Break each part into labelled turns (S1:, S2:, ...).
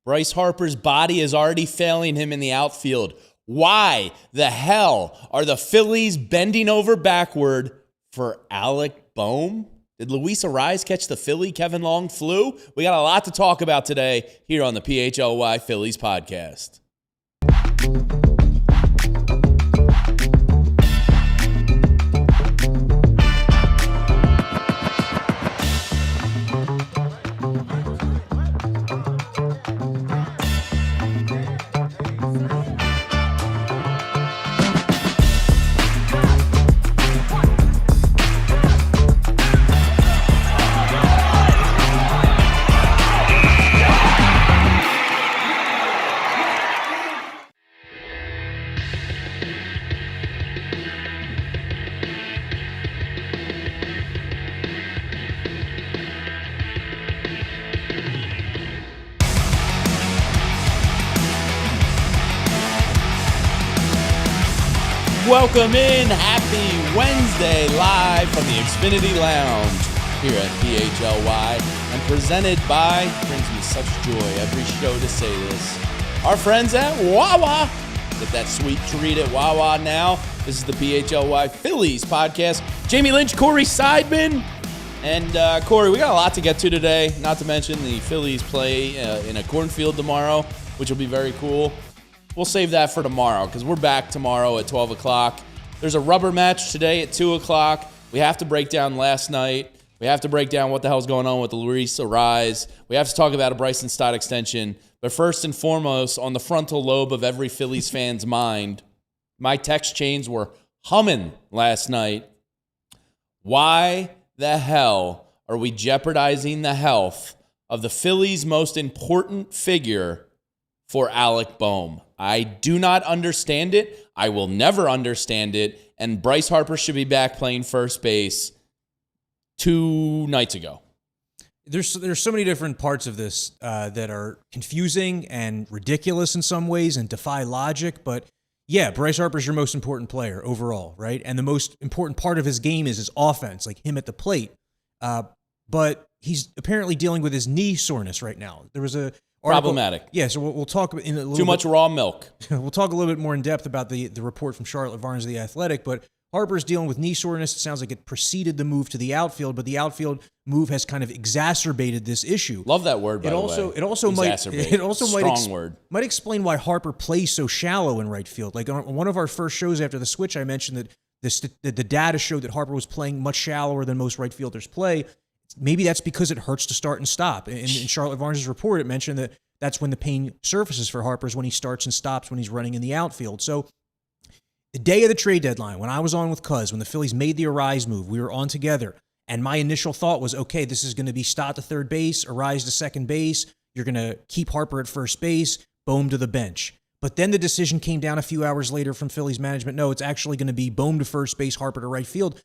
S1: Bryce Harper's body is already failing him in the outfield. Why the hell are the Phillies bending over backward for Alec Bohm? Did Luis Arraez catch the Philly Kevin Long flu? We got a lot to talk about today here on the PHLY Phillies podcast. Welcome in. Happy Wednesday, live from the Xfinity Lounge here at PHLY and presented by, brings me such joy every show to say this, our friends at Wawa. Get that sweet treat at Wawa now. This is the PHLY Phillies podcast. Jamie Lynch, Corey Seidman. And Corey, we got a lot to get to today, not to mention the Phillies play in a cornfield tomorrow, which will be very cool. We'll save that for tomorrow because we're back tomorrow at 12 o'clock. There's a rubber match today at 2 o'clock. We have to break down last night. We have to break down what the hell's going on with the Luis Arraez. We have to talk about a Bryce and Stott extension. But first and foremost, on the frontal lobe of every Phillies fan's mind, my text chains were humming last night. Why the hell are we jeopardizing the health of the Phillies' most important figure for Alec Bohm? I do not understand it. I will never understand it. And Bryce Harper should be back playing first base 2 nights ago.
S2: There's so many different parts of this that are confusing and ridiculous in some ways and defy logic. But yeah, Bryce Harper's your most important player overall, right? And the most important part of his game is his offense, like him at the plate. But he's apparently dealing with his knee soreness right now. There was a
S1: problematic.
S2: Yeah, so we'll talk in a little
S1: Too much raw milk.
S2: We'll talk a little bit more in depth about the report from Charlotte Varnes of The Athletic, but Harper's dealing with knee soreness. It sounds like it preceded the move to the outfield, but the outfield move has kind of exacerbated this issue.
S1: Love that word, by the way.
S2: It also might explain why Harper plays so shallow in right field. Like on one of our first shows after the switch, I mentioned that the data showed that Harper was playing much shallower than most right fielders play. Maybe that's because it hurts to start and stop. In Charlotte Varnes' report, it mentioned that that's when the pain surfaces for Harper, is when he starts and stops when he's running in the outfield. So the day of the trade deadline, when I was on with Cuz, when the Phillies made the Arraez move, we were on together. And my initial thought was, okay, this is going to be Stott to third base, Arraez to second base. You're going to keep Harper at first base, Bohm to the bench. But then the decision came down a few hours later from Phillies management. No, it's actually going to be Bohm to first base, Harper to right field.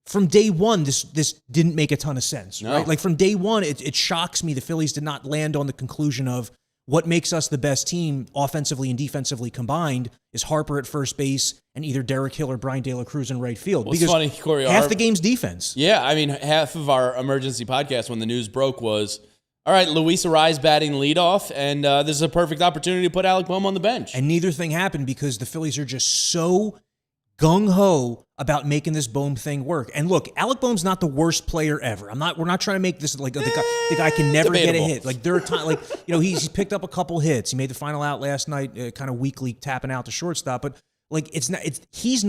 S2: From day one, this didn't make a ton of sense, right? Like from day one, it shocks me the Phillies did not land on the conclusion of what makes us the best team offensively and defensively combined is Harper at first base and either Derek Hill or Brian De La Cruz in right field.
S1: Well,
S2: because
S1: funny, Corey,
S2: half the game's defense.
S1: Yeah, I mean, half of our emergency podcast when the news broke was, all right, Luis Arraez batting leadoff, and this is a perfect opportunity to put Alec Bohm on the bench.
S2: And neither thing happened because the Phillies are just so gung-ho about making this Bohm thing work. And look, Alec Bohm's not the worst player ever. We're not trying to make this like the guy can never
S1: debatable.
S2: get a hit. Like there are times, like, you know, he's picked up a couple hits. He made the final out last night, kind of weakly tapping out to shortstop. But like it's not like he's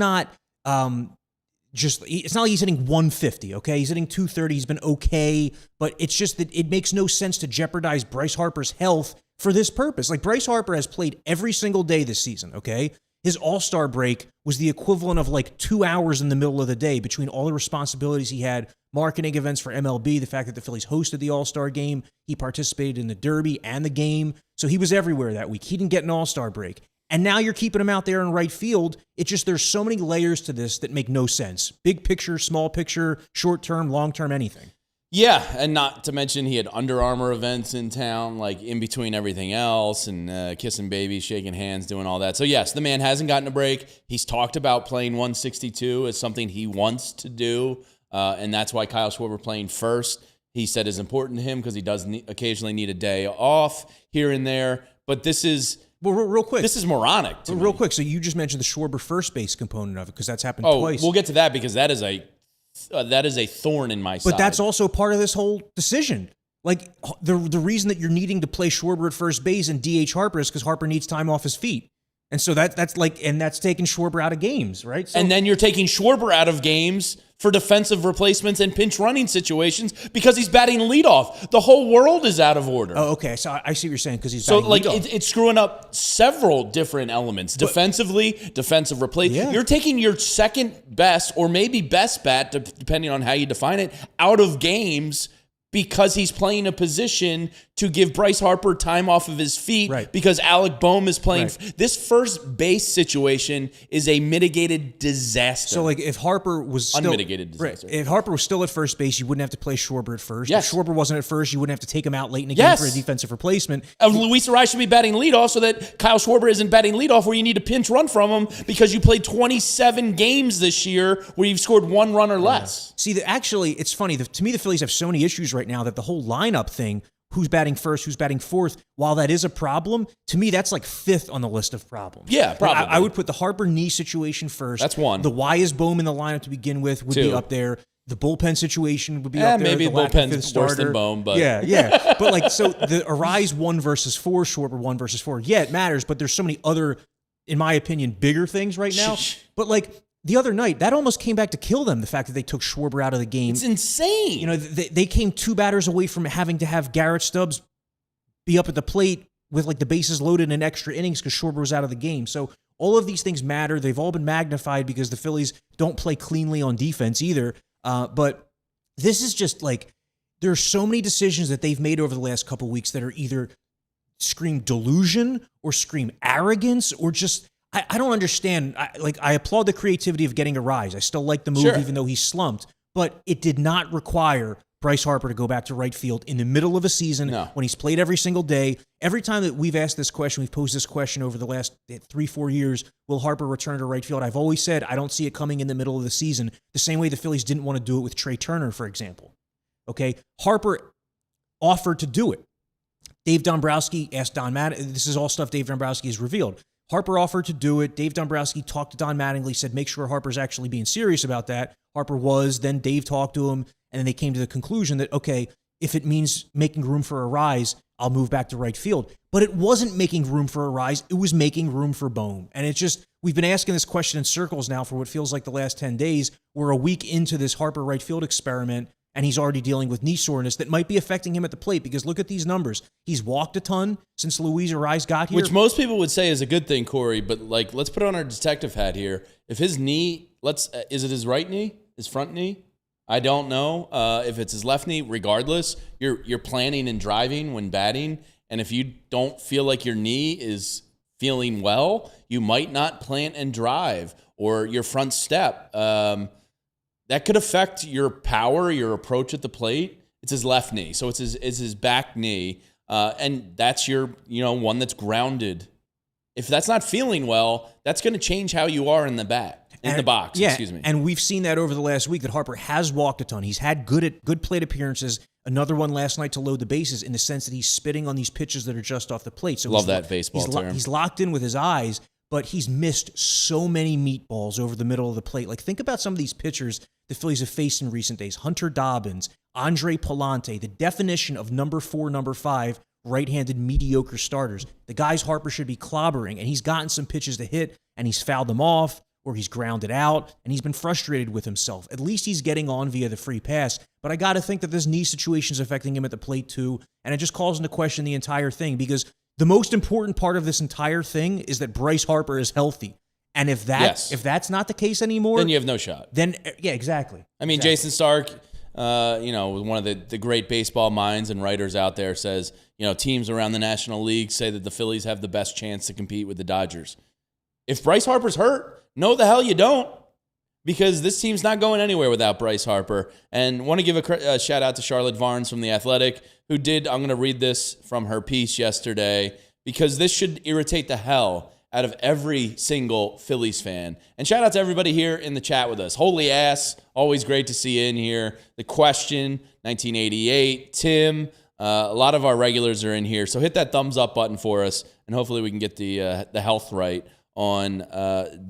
S2: hitting 150. Okay, he's hitting 230. He's been okay, but it's just that it makes no sense to jeopardize Bryce Harper's health for this purpose. Like Bryce Harper has played every single day this season. Okay. His All-Star break was the equivalent of like 2 hours in the middle of the day between all the responsibilities he had, marketing events for MLB, the fact that the Phillies hosted the All-Star game, he participated in the Derby and the game, so he was everywhere that week. He didn't get an All-Star break. And now you're keeping him out there in right field. It's just there's so many layers to this that make no sense. Big picture, small picture, short-term, long-term, anything.
S1: Yeah, and not to mention he had Under Armour events in town, like in between everything else, and kissing babies, shaking hands, doing all that. So yes, the man hasn't gotten a break. He's talked about playing 162 as something he wants to do, and that's why Kyle Schwarber playing first. he said is important to him because he does occasionally need a day off here and there. But this is...
S2: Well, real quick.
S1: This is moronic to me.
S2: Real quick, so you just mentioned the Schwarber first base component of it because that's happened twice.
S1: We'll get to that because that is a thorn in my side.
S2: But that's also part of this whole decision. Like, the reason that you're needing to play Schwarber at first base and DH Harper is because Harper needs time off his feet. And so that's taking Schwarber out of games, right? So,
S1: and then you're taking Schwarber out of games for defensive replacements and pinch running situations because he's batting leadoff. The whole world is out of order.
S2: Oh, okay. So I see what you're saying because he's batting leadoff.
S1: So, it's screwing up several different elements. Defensively, defensive replacement.
S2: Yeah.
S1: You're taking your second best or maybe best bat, depending on how you define it, out of games because he's playing a position to give Bryce Harper time off of his feet because Alec Bohm is playing. This first base situation is a mitigated disaster.
S2: So, like, if Harper was still...
S1: Unmitigated disaster.
S2: If Harper was still at first base, you wouldn't have to play Schwarber at first.
S1: Yes.
S2: If Schwarber wasn't at first, you wouldn't have to take him out late in the game for a defensive replacement.
S1: Luis Arraez should be batting leadoff so that Kyle Schwarber isn't batting leadoff where you need a pinch run from him because you played 27 games this year where you've scored 1 run or less.
S2: See, actually, it's funny. To me, the Phillies have so many issues right now that the whole lineup thing, who's batting first, who's batting fourth, while that is a problem, to me, that's like 5th on the list of problems.
S1: Yeah, probably.
S2: I would put the Harper knee situation first.
S1: That's 1.
S2: The why is Bohm in the lineup to begin with would
S1: 2.
S2: be up there. The bullpen situation would be up there.
S1: Maybe the bullpen's worse than Bohm, but...
S2: Yeah. But, like, so the Arraez 1 versus 4, Schwarber 1 versus 4, yeah, it matters, but there's so many other, in my opinion, bigger things right now. But, like... The other night, that almost came back to kill them, the fact that they took Schwarber out of the game.
S1: It's insane.
S2: You know, they came 2 batters away from having to have Garrett Stubbs be up at the plate with, like, the bases loaded in extra innings because Schwarber was out of the game. So all of these things matter. They've all been magnified because the Phillies don't play cleanly on defense either. But this is just, like, there are so many decisions that they've made over the last couple of weeks that are either scream delusion or scream arrogance or just... I don't understand. I applaud the creativity of getting Arraez. I still like the move, even though he's slumped. But it did not require Bryce Harper to go back to right field in the middle of a season when he's played every single day. Every time that we've asked this question, we've posed this question over the last 3-4 years, will Harper return to right field? I've always said I don't see it coming in the middle of the season, the same way the Phillies didn't want to do it with Trey Turner, for example. Okay, Harper offered to do it. Dave Dombrowski asked Don Mattingly. This is all stuff Dave Dombrowski has revealed. Harper offered to do it. Dave Dombrowski talked to Don Mattingly, said, make sure Harper's actually being serious about that. Harper was. Then Dave talked to him, and then they came to the conclusion that, okay, if it means making room for Arraez, I'll move back to right field. But it wasn't making room for Arraez. It was making room for Bohm. And it's just, we've been asking this question in circles now for what feels like the last 10 days. We're a week into this Harper right field experiment, and he's already dealing with knee soreness that might be affecting him at the plate because look at these numbers. He's walked a ton since Luis Arraez got here.
S1: Which most people would say is a good thing, Corey, but like, let's put on our detective hat here. If his knee, is it his right knee? His front knee? I don't know. If it's his left knee, regardless, you're planning and driving when batting, and if you don't feel like your knee is feeling well, you might not plant and drive or your front step. That could affect your power, your approach at the plate. It's his left knee, so it's his back knee, and that's your one that's grounded. If that's not feeling well, that's going to change how you are in the box.
S2: Yeah,
S1: excuse me.
S2: And we've seen that over the last week that Harper has walked a ton. He's had good plate appearances. Another one last night to load the bases in the sense that he's spitting on these pitches that are just off the plate. So
S1: love that baseball term.
S2: He's locked in with his eyes. But he's missed so many meatballs over the middle of the plate. Like, think about some of these pitchers the Phillies have faced in recent days. Hunter Dobbins, Andre Palante, the definition of number 4, number 5, right-handed mediocre starters. The guys Harper should be clobbering, and he's gotten some pitches to hit, and he's fouled them off, or he's grounded out, and he's been frustrated with himself. At least he's getting on via the free pass. But I got to think that this knee situation is affecting him at the plate, too, and it just calls into question the entire thing, because the most important part of this entire thing is that Bryce Harper is healthy. And if that's not the case anymore,
S1: then you have no shot.
S2: Then yeah, exactly.
S1: I mean, Jason Stark, one of the great baseball minds and writers out there says, teams around the National League say that the Phillies have the best chance to compete with the Dodgers. If Bryce Harper's hurt, no the hell you don't. Because this team's not going anywhere without Bryce Harper. And want to give a shout out to Charlotte Varnes from The Athletic, who I'm going to read this from her piece yesterday, because this should irritate the hell out of every single Phillies fan. And shout out to everybody here in the chat with us. Holy Ass, always great to see you in here. The Question, 1988, Tim, a lot of our regulars are in here. So hit that thumbs up button for us, and hopefully we can get the health right on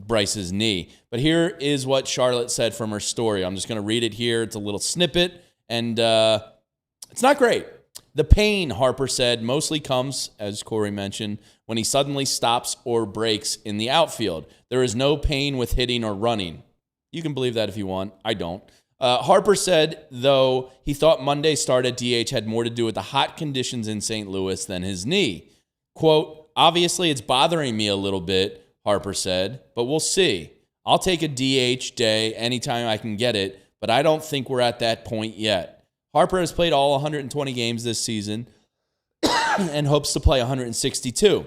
S1: Bryce's knee. But here is what Charlotte said from her story. I'm just going to read it here. It's a little snippet, and it's not great. The pain, Harper said, mostly comes, as Corey mentioned, when he suddenly stops or breaks in the outfield. There is no pain with hitting or running. You can believe that if you want. I don't. Harper said, though, he thought Monday's start at DH had more to do with the hot conditions in St. Louis than his knee. Quote, obviously it's bothering me a little bit, Harper said, but we'll see. I'll take a DH day anytime I can get it, but I don't think we're at that point yet. Harper has played all 120 games this season and hopes to play 162.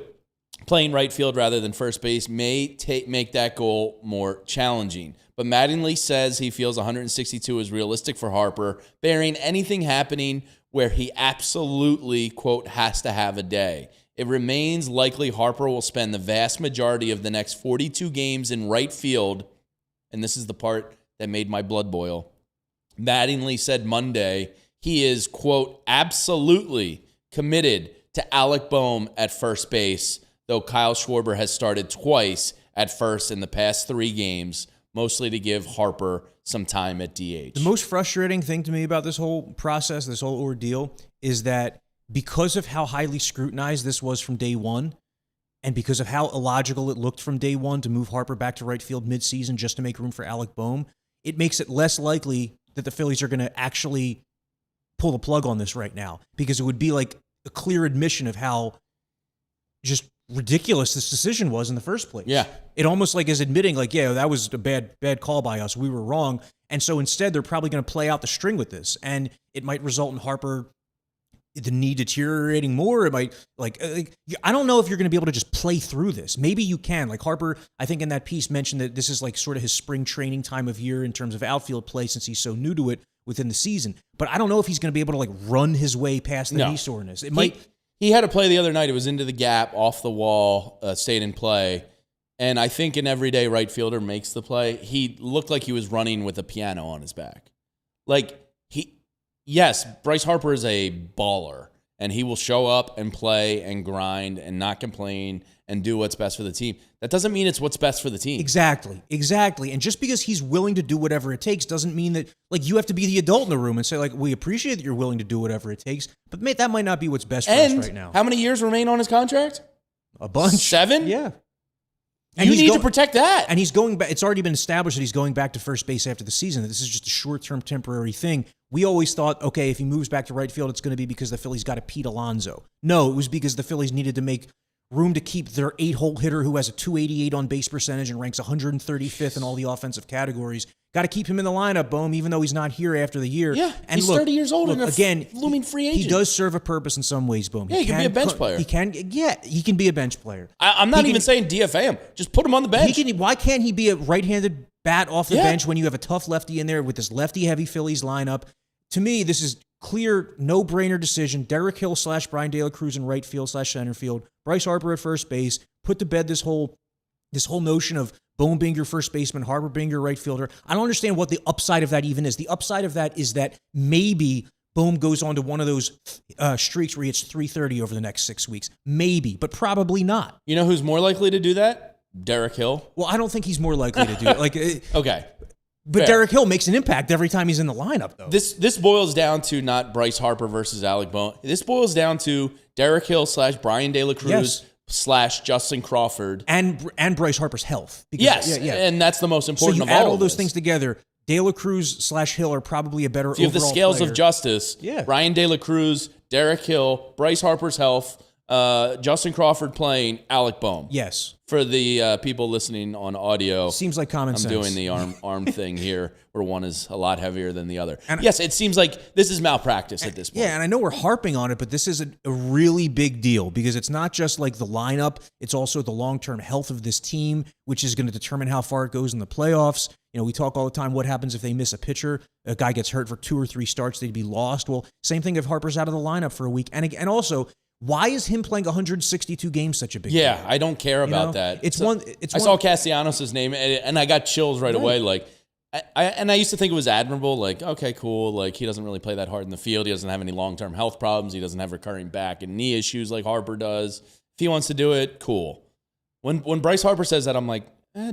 S1: Playing right field rather than first base may make that goal more challenging. But Mattingly says he feels 162 is realistic for Harper, barring anything happening where he absolutely, quote, has to have a day. It remains likely Harper will spend the vast majority of the next 42 games in right field, and this is the part that made my blood boil. Mattingly said Monday he is, quote, absolutely committed to Alec Bohm at first base, though Kyle Schwarber has started twice at first in the past 3 games, mostly to give Harper some time at DH.
S2: The most frustrating thing to me about this whole process, this whole ordeal, is that because of how highly scrutinized this was from day one, and because of how illogical it looked from day one to move Harper back to right field midseason just to make room for Alec Bohm, it makes it less likely that the Phillies are going to actually pull the plug on this right now, because it would be like a clear admission of how just ridiculous this decision was in the first place.
S1: Yeah.
S2: It almost like is admitting like, yeah, that was a bad call by us. We were wrong. And so instead they're probably going to play out the string with this, and it might result in Harper, the knee deteriorating more. It might I don't know if you're going to be able to just play through this. Maybe you can. Like Harper, I think in that piece mentioned that this is like sort of his spring training time of year in terms of outfield play since he's so new to it within the season. But I don't know if he's going to be able to like run his way past the knee soreness.
S1: He had a play the other night. It was into the gap, off the wall, stayed in play. And I think an everyday right fielder makes the play. He looked like he was running with a piano on his back. Yes, Bryce Harper is a baller, and he will show up and play and grind and not complain and do what's best for the team. That doesn't mean it's what's best for the team.
S2: Exactly. And just because he's willing to do whatever it takes doesn't mean that like you have to be the adult in the room and say like, we appreciate that you're willing to do whatever it takes, but mate, that might not be what's best for us right now.
S1: How many years remain on his contract?
S2: A bunch.
S1: 7?
S2: Yeah.
S1: And you need to protect that.
S2: And he's going back. It's already been established that he's going back to first base after the season. That this is just a short-term temporary thing. We always thought, okay, if he moves back to right field, it's going to be because the Phillies got a Pete Alonso. No, it was because the Phillies needed to make room to keep their 8-hole hitter who has a .288 on base percentage and ranks 135th in all the offensive categories. Got to keep him in the lineup, Bohm, even though he's not here after the year.
S1: Yeah,
S2: and
S1: he's 30 years old and
S2: again,
S1: looming free agent.
S2: He does serve a purpose in some ways, Bohm.
S1: Yeah, he can be a bench player.
S2: He can be a bench player.
S1: I'm not even saying DFA him. Just put him on the bench.
S2: Why can't he be a right-handed bat off the bench when you have a tough lefty in there with this lefty-heavy Phillies lineup? To me, this is clear, no-brainer decision. Derek Hill / Brian De La Cruz in right field / center field. Bryce Harper at first base. Put to bed this whole notion of Bohm being your first baseman, Harper being your right fielder. I don't understand what the upside of that even is. The upside of that is that maybe Bohm goes on to one of those streaks where he hits .330 over the next 6 weeks. Maybe, but probably not.
S1: You know who's more likely to do that? Derek Hill.
S2: Well, I don't think he's more likely to do it.
S1: Okay.
S2: But fair. Derek Hill makes an impact every time he's in the lineup, though.
S1: This boils down to not Bryce Harper versus Alec Bohm. This boils down to Derek Hill / Brian De La Cruz / Justin Crawford.
S2: And Bryce Harper's health.
S1: Because, and that's the most important of all.
S2: So you add all those things together. De La Cruz / Hill are probably a better overall player.
S1: You have the scales of justice.
S2: Yeah.
S1: Brian De La Cruz, Derek Hill, Bryce Harper's health, Justin Crawford playing, Alec Bohm.
S2: Yes.
S1: For the people listening on audio.
S2: Seems like common sense.
S1: I'm doing the arm thing here where one is a lot heavier than the other. And yes, it seems like this is malpractice at this point.
S2: Yeah, and I know we're harping on it, but this is a really big deal because it's not just like the lineup, it's also the long-term health of this team, which is going to determine how far it goes in the playoffs. You know, we talk all the time, what happens if they miss a pitcher? A guy gets hurt for 2 or 3 starts, they'd be lost. Well, same thing if Harper's out of the lineup for a week. And also, Why is him playing 162 games such a big
S1: deal?
S2: deal?
S1: I don't care about that.
S2: I
S1: saw Castellanos' name, and I got chills right away. Like, I used to think it was admirable. Like, okay, cool. Like, he doesn't really play that hard in the field. He doesn't have any long-term health problems. He doesn't have recurring back and knee issues like Harper does. If he wants to do it, cool. When Bryce Harper says that, I'm like,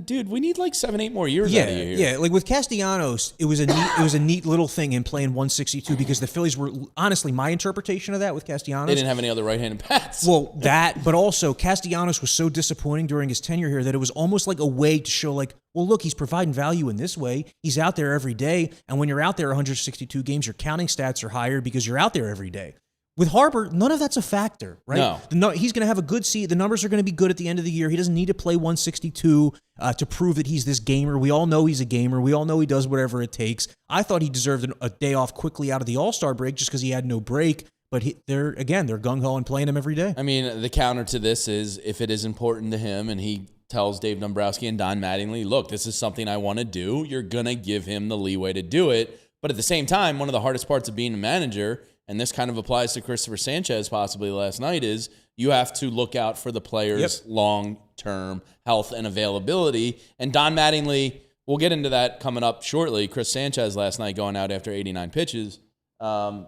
S1: dude, we need like 7-8 more years out of you here.
S2: Yeah, like with Castellanos, it was a neat little thing in playing 162 because the Phillies were, honestly, my interpretation of that with Castellanos.
S1: They didn't have any other right-handed bats.
S2: Well, but also Castellanos was so disappointing during his tenure here that it was almost like a way to show like, well, look, he's providing value in this way. He's out there every day, and when you're out there 162 games, your counting stats are higher because you're out there every day. With Harper, none of that's a factor, right?
S1: No.
S2: He's going to have a good season. The numbers are going to be good at the end of the year. He doesn't need to play 162 to prove that he's this gamer. We all know he's a gamer. We all know he does whatever it takes. I thought he deserved a day off quickly out of the All-Star break just because he had no break. But they're gung-ho and playing him every day.
S1: I mean, the counter to this is if it is important to him and he tells Dave Dombrowski and Don Mattingly, look, this is something I want to do, you're going to give him the leeway to do it. But at the same time, one of the hardest parts of being a manager, and this kind of applies to Cristopher Sanchez possibly last night, is you have to look out for the players' long-term health and availability. And Don Mattingly, we'll get into that coming up shortly. Chris Sanchez last night going out after 89 pitches. Don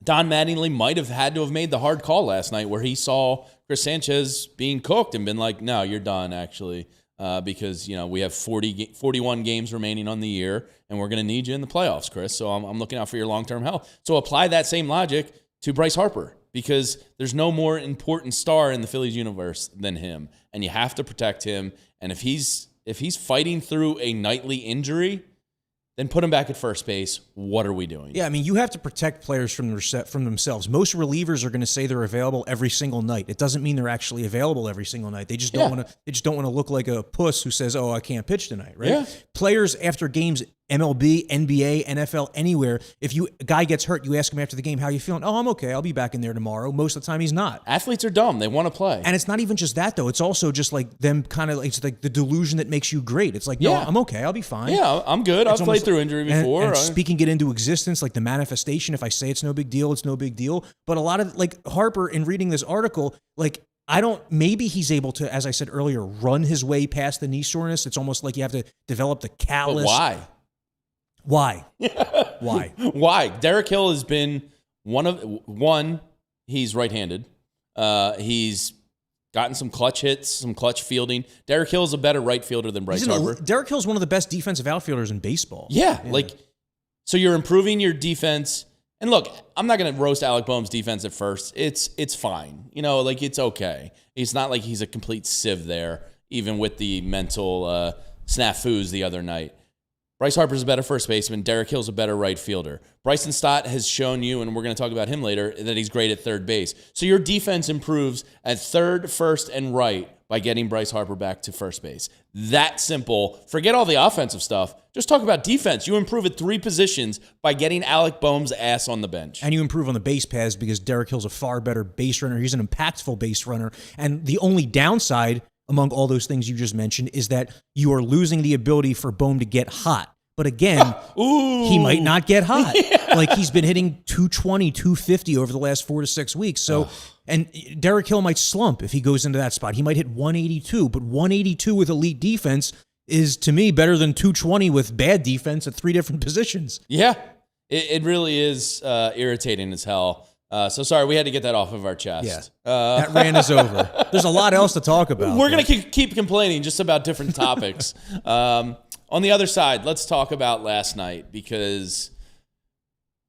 S1: Mattingly might have had to have made the hard call last night where he saw Chris Sanchez being cooked and been like, no, you're done, actually, because we have 41 games remaining on the year, and we're going to need you in the playoffs, Chris. So I'm looking out for your long-term health. So apply that same logic to Bryce Harper because there's no more important star in the Phillies universe than him, and you have to protect him. And if he's fighting through a nightly injury, then put him back at first base. What are we doing?
S2: Yeah, I mean, you have to protect players from themselves. Most relievers are going to say they're available every single night. It doesn't mean they're actually available every single night. They just don't want to. They just don't want to look like a puss who says, "Oh, I can't pitch tonight." Right?
S1: Yeah.
S2: Players after games, MLB, NBA, NFL, anywhere. If a guy gets hurt, you ask him after the game, "How you feeling?" "Oh, I'm okay. I'll be back in there tomorrow." Most of the time, he's not.
S1: Athletes are dumb. They want to play.
S2: And it's not even just that, though. It's also just like them kind of, it's like the delusion that makes you great. It's like, no, I'm okay. I'll be fine.
S1: Yeah, I'm good. I've played through injury before.
S2: And speaking it into existence, like the manifestation, if I say it's no big deal, it's no big deal. But a lot of, like Harper, in reading this article, like, maybe he's able to, as I said earlier, run his way past the knee soreness. It's almost like you have to develop the callus.
S1: But why?
S2: Why? Why?
S1: Why? Derek Hill has been he's right-handed. He's gotten some clutch hits, some clutch fielding. Derek Hill is a better right fielder than Bryce Harper.
S2: Derek Hill is one of the best defensive outfielders in baseball.
S1: Yeah, so you're improving your defense. And look, I'm not going to roast Alec Bohm's defense at first. It's fine. It's okay. It's not like he's a complete sieve there, even with the mental snafus the other night. Bryce Harper's a better first baseman. Derek Hill's a better right fielder. Bryson Stott has shown you, and we're going to talk about him later, that he's great at third base. So your defense improves at third, first, and right by getting Bryce Harper back to first base. That simple. Forget all the offensive stuff. Just talk about defense. You improve at 3 positions by getting Alec Bohm's ass on the bench.
S2: And you improve on the base paths because Derek Hill's a far better base runner. He's an impactful base runner. And the only downside among all those things you just mentioned is that you are losing the ability for Bohm to get hot. But again, he might not get hot. Yeah. Like he's been hitting 220, 250 over the last 4 to 6 weeks. So, and Derek Hill might slump if he goes into that spot. He might hit 182, but 182 with elite defense is, to me, better than 220 with bad defense at 3 different positions.
S1: Yeah, it really is irritating as hell. So sorry, we had to get that off of our chest.
S2: Yeah. That rant is over. There's a lot else to talk about.
S1: We're going to keep complaining just about different topics. On the other side, let's talk about last night because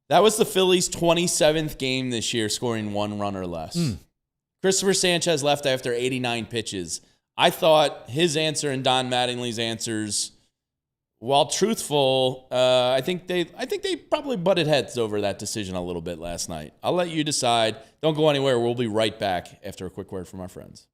S1: that was the Phillies' 27th game this year, scoring 1 run or less. Cristopher Sanchez left after 89 pitches. I thought his answer and Don Mattingly's answers, while truthful, I think they probably butted heads over that decision a little bit last night. I'll let you decide. Don't go anywhere. We'll be right back after a quick word from our friends.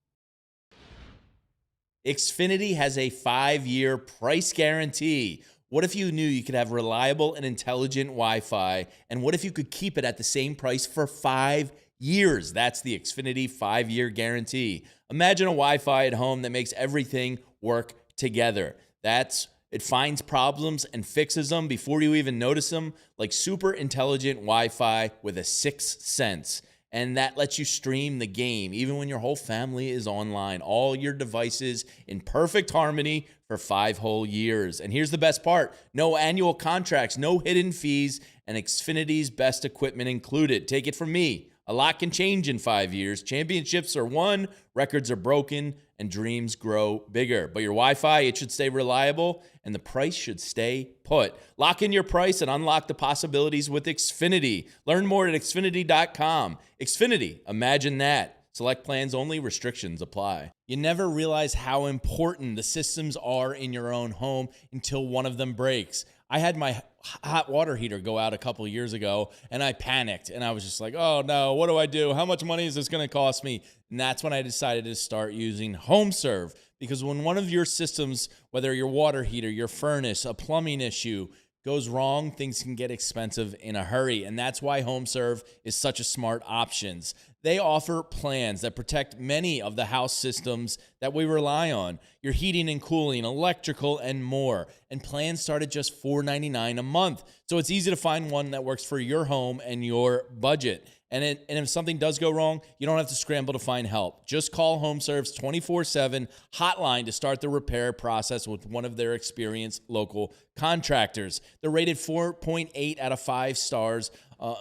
S1: Xfinity has a 5-year price guarantee. What if you knew you could have reliable and intelligent Wi-Fi? And what if you could keep it at the same price for 5 years? That's the Xfinity 5-year guarantee. Imagine a Wi-Fi at home that makes everything work together. It finds problems and fixes them before you even notice them, like super intelligent Wi-Fi with a 6th sense. And that lets you stream the game, even when your whole family is online. All your devices in perfect harmony for 5 whole years. And here's the best part. No annual contracts, no hidden fees, and Xfinity's best equipment included. Take it from me. A lot can change in 5 years. Championships are won, records are broken, and dreams grow bigger. But your Wi-Fi, it should stay reliable, and the price should stay put. Lock in your price and unlock the possibilities with Xfinity. Learn more at Xfinity.com. Xfinity, imagine that. Select plans only, restrictions apply. You never realize how important the systems are in your own home until one of them breaks. I had my hot water heater go out a couple years ago, and I panicked, and I was just like, oh no, what do I do? How much money is this going to cost me? And that's when I decided to start using HomeServe, because when one of your systems, whether your water heater, your furnace, a plumbing issue, goes wrong, things can get expensive in a hurry, and that's why HomeServe is such a smart option. They offer plans that protect many of the house systems that we rely on, your heating and cooling, electrical, and more. And plans start at just $4.99 a month. So it's easy to find one that works for your home and your budget. And if something does go wrong, you don't have to scramble to find help. Just call HomeServe's 24/7 hotline to start the repair process with one of their experienced local contractors. They're rated 4.8 out of 5 stars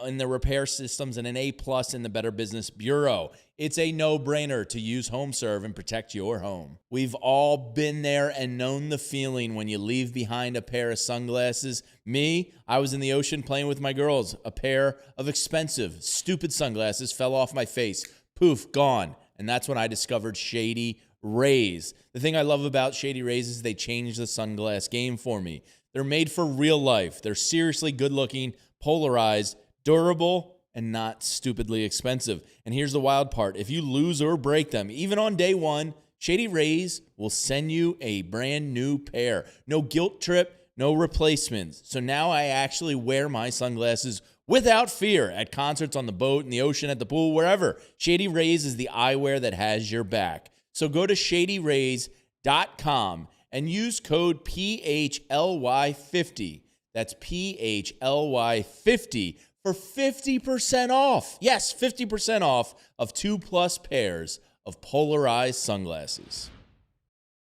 S1: in the repair systems and an A+ in the Better Business Bureau. It's a no-brainer to use HomeServe and protect your home. We've all been there and known the feeling when you leave behind a pair of sunglasses. Me, I was in the ocean playing with my girls. A pair of expensive, stupid sunglasses fell off my face. Poof, gone. And that's when I discovered Shady Rays. The thing I love about Shady Rays is they changed the sunglass game for me. They're made for real life. They're seriously good-looking, polarized, durable, and not stupidly expensive. And here's the wild part. If you lose or break them, even on day one, Shady Rays will send you a brand new pair. No guilt trip, no replacements. So now I actually wear my sunglasses without fear at concerts, on the boat, in the ocean, at the pool, wherever. Shady Rays is the eyewear that has your back. So go to shadyrays.com and use code PHLY50. That's PHLY50 for 50% off. Yes, 50% off of 2+ pairs of polarized sunglasses.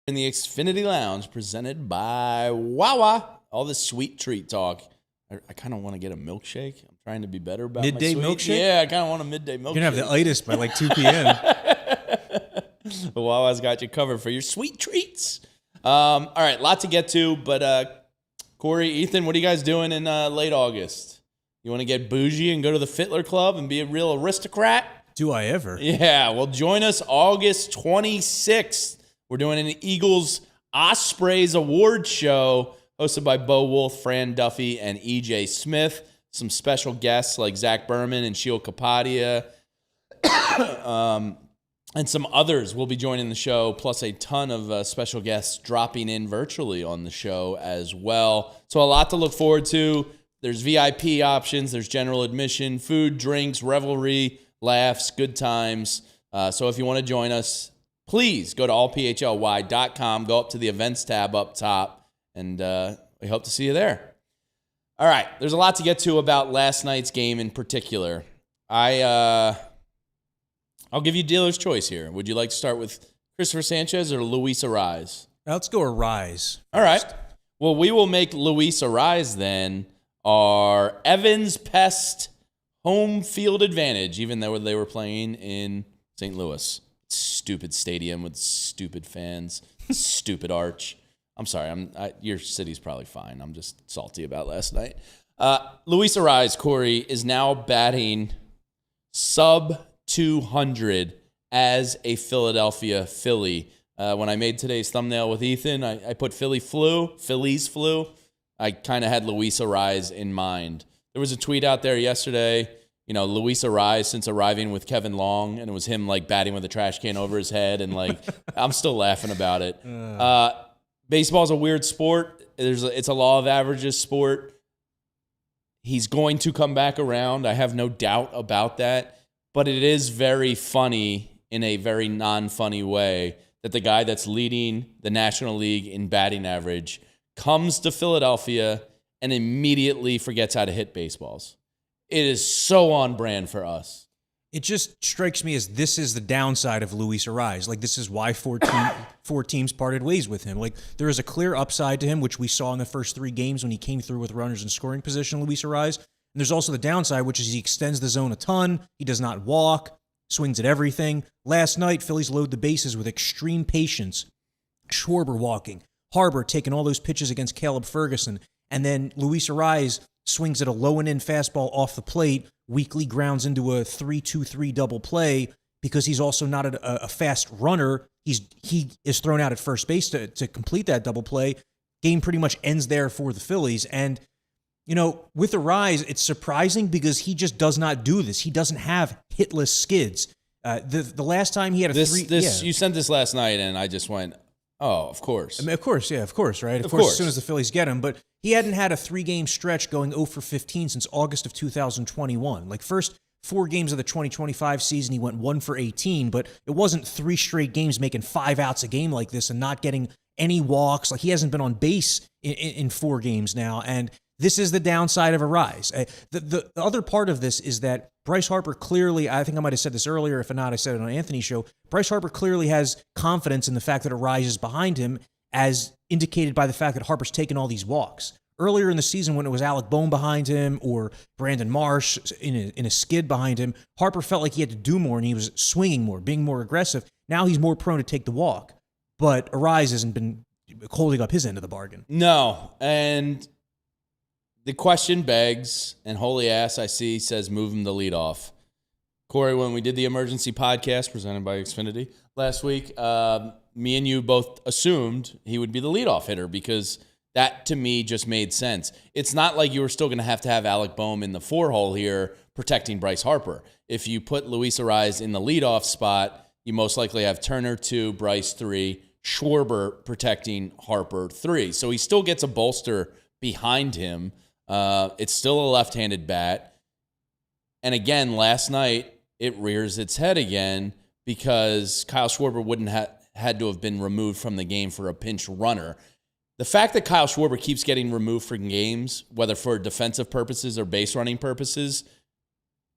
S1: In the Xfinity Lounge, presented by Wawa. All this sweet treat talk. I kind of want to get a milkshake. I'm trying to be better about
S2: midday
S1: my sweet.
S2: milkshake?
S1: Yeah, I kind of want a midday milkshake.
S2: You're going to have the itis by like 2 p.m.
S1: Wawa's got you covered for your sweet treats. All right, lot to get to, but Corey, Ethan, what are you guys doing in late August? You want to get bougie and go to the Fittler Club and be a real aristocrat?
S2: Do I ever?
S1: Yeah, well, join us August 26th. We're doing an Eagles Ospreys Award show hosted by Bo Wolf, Fran Duffy, and E.J. Smith. Some special guests like Zach Berman and Sheil Kapadia. And some others will be joining the show, plus a ton of special guests dropping in virtually on the show as well. So a lot to look forward to. There's VIP options, there's general admission, food, drinks, revelry, laughs, good times. So if you want to join us, please go to allphly.com, go up to the events tab up top, and we hope to see you there. All right, there's a lot to get to about last night's game in particular. I'll give you dealer's choice here. Would you like to start with Cristopher Sanchez or Luis Arraez?
S2: Let's go Arraez.
S1: All right. Well, we will make Luis Arraez then our Evans Pest home field advantage, even though they were playing in St. Louis. Stupid stadium with stupid fans, stupid arch. I'm sorry. Your city's probably fine. I'm just salty about last night. Luis Arraez, Corey, is now batting sub 200 as a Philadelphia Philly. When I made today's thumbnail with Ethan, I put Phillies flu. I kind of had Luis Arraez in mind. There was a tweet out there yesterday, Luis Arraez since arriving with Kevin Long, and it was him like batting with a trash can over his head, and like I'm still laughing about it. Baseball's a weird sport. It's a law of averages sport. He's going to come back around. I have no doubt about that. But it is very funny in a very non-funny way that the guy that's leading the National League in batting average comes to Philadelphia and immediately forgets how to hit baseballs. It is so on brand for us.
S2: It just strikes me as this is the downside of Luis Arraez. Like, this is why four teams parted ways with him. Like, there is a clear upside to him, which we saw in the first 3 games when he came through with runners in scoring position, Luis Arraez. And there's also the downside, which is he extends the zone a ton. He does not walk, swings at everything. Last night, Phillies load the bases with extreme patience. Schwarber walking, Harper taking all those pitches against Caleb Ferguson, and then Luis Arraez swings at a low and in fastball off the plate, weakly grounds into a 3-2-3 double play because he's also not a fast runner. He is thrown out at first base to complete that double play. Game pretty much ends there for the Phillies. And, you know, with Arraez, it's surprising because he just does not do this. He doesn't have hitless skids. The last time he had
S1: You sent this last night, and I just went, oh, of course.
S2: I mean, of course, right?
S1: Of course,
S2: as soon as the Phillies get him. But he hadn't had a 3-game stretch going 0 for 15 since August of 2021. Like, first 4 games of the 2025 season, he went 1 for 18, but it wasn't 3 straight games making 5 outs a game like this and not getting any walks. Like, he hasn't been on base in 4 games now, and this is the downside of Arraez. The other part of this is that Bryce Harper clearly, I think I might have said this earlier, if not, I said it on Anthony's show, Bryce Harper clearly has confidence in the fact that Arraez is behind him, as indicated by the fact that Harper's taken all these walks. Earlier in the season, when it was Alec Bohm behind him or Brandon Marsh in a skid behind him, Harper felt like he had to do more and he was swinging more, being more aggressive. Now he's more prone to take the walk. But Arraez hasn't been holding up his end of the bargain.
S1: No, and the question begs, and Holy Ass I see says move him to lead off. Corey, when we did the emergency podcast presented by Xfinity last week, me and you both assumed he would be the leadoff hitter because that, to me, just made sense. It's not like you were still going to have Alec Bohm in the 4-hole here protecting Bryce Harper. If you put Luis Arraez in the leadoff spot, you most likely have Turner 2, Bryce 3, Schwarber protecting Harper 3. So he still gets a bolster behind him. It's still a left-handed bat. And again, last night, it rears its head again because Kyle Schwarber wouldn't had to have been removed from the game for a pinch runner. The fact that Kyle Schwarber keeps getting removed from games, whether for defensive purposes or base running purposes,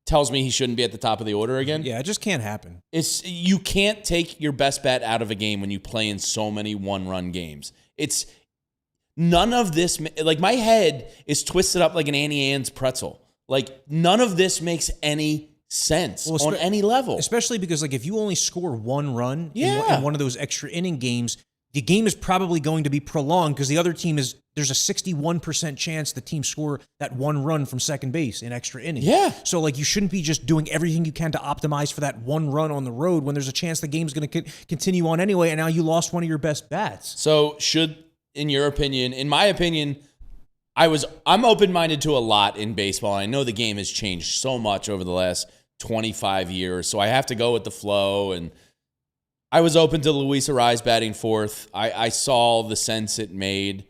S1: tells me he shouldn't be at the top of the order again.
S2: Yeah, it just can't happen.
S1: You can't take your best bat out of a game when you play in so many one-run games. It's none of this, like, my head is twisted up like an Annie Ann's pretzel. Like, none of this makes any sense on any level.
S2: Especially because, like, if you only score 1 run in one of those extra inning games, the game is probably going to be prolonged because the other team there's a 61% chance the team score that 1 run from second base in extra innings.
S1: Yeah. So, like,
S2: you shouldn't be just doing everything you can to optimize for that 1 run on the road when there's a chance the game's going to continue on anyway, and now you lost one of your best bats.
S1: So in your opinion, in my opinion, I'm open-minded to a lot in baseball. I know the game has changed so much over the last 25 years, so I have to go with the flow, and I was open to Luis Arraez batting 4th. I saw the sense it made,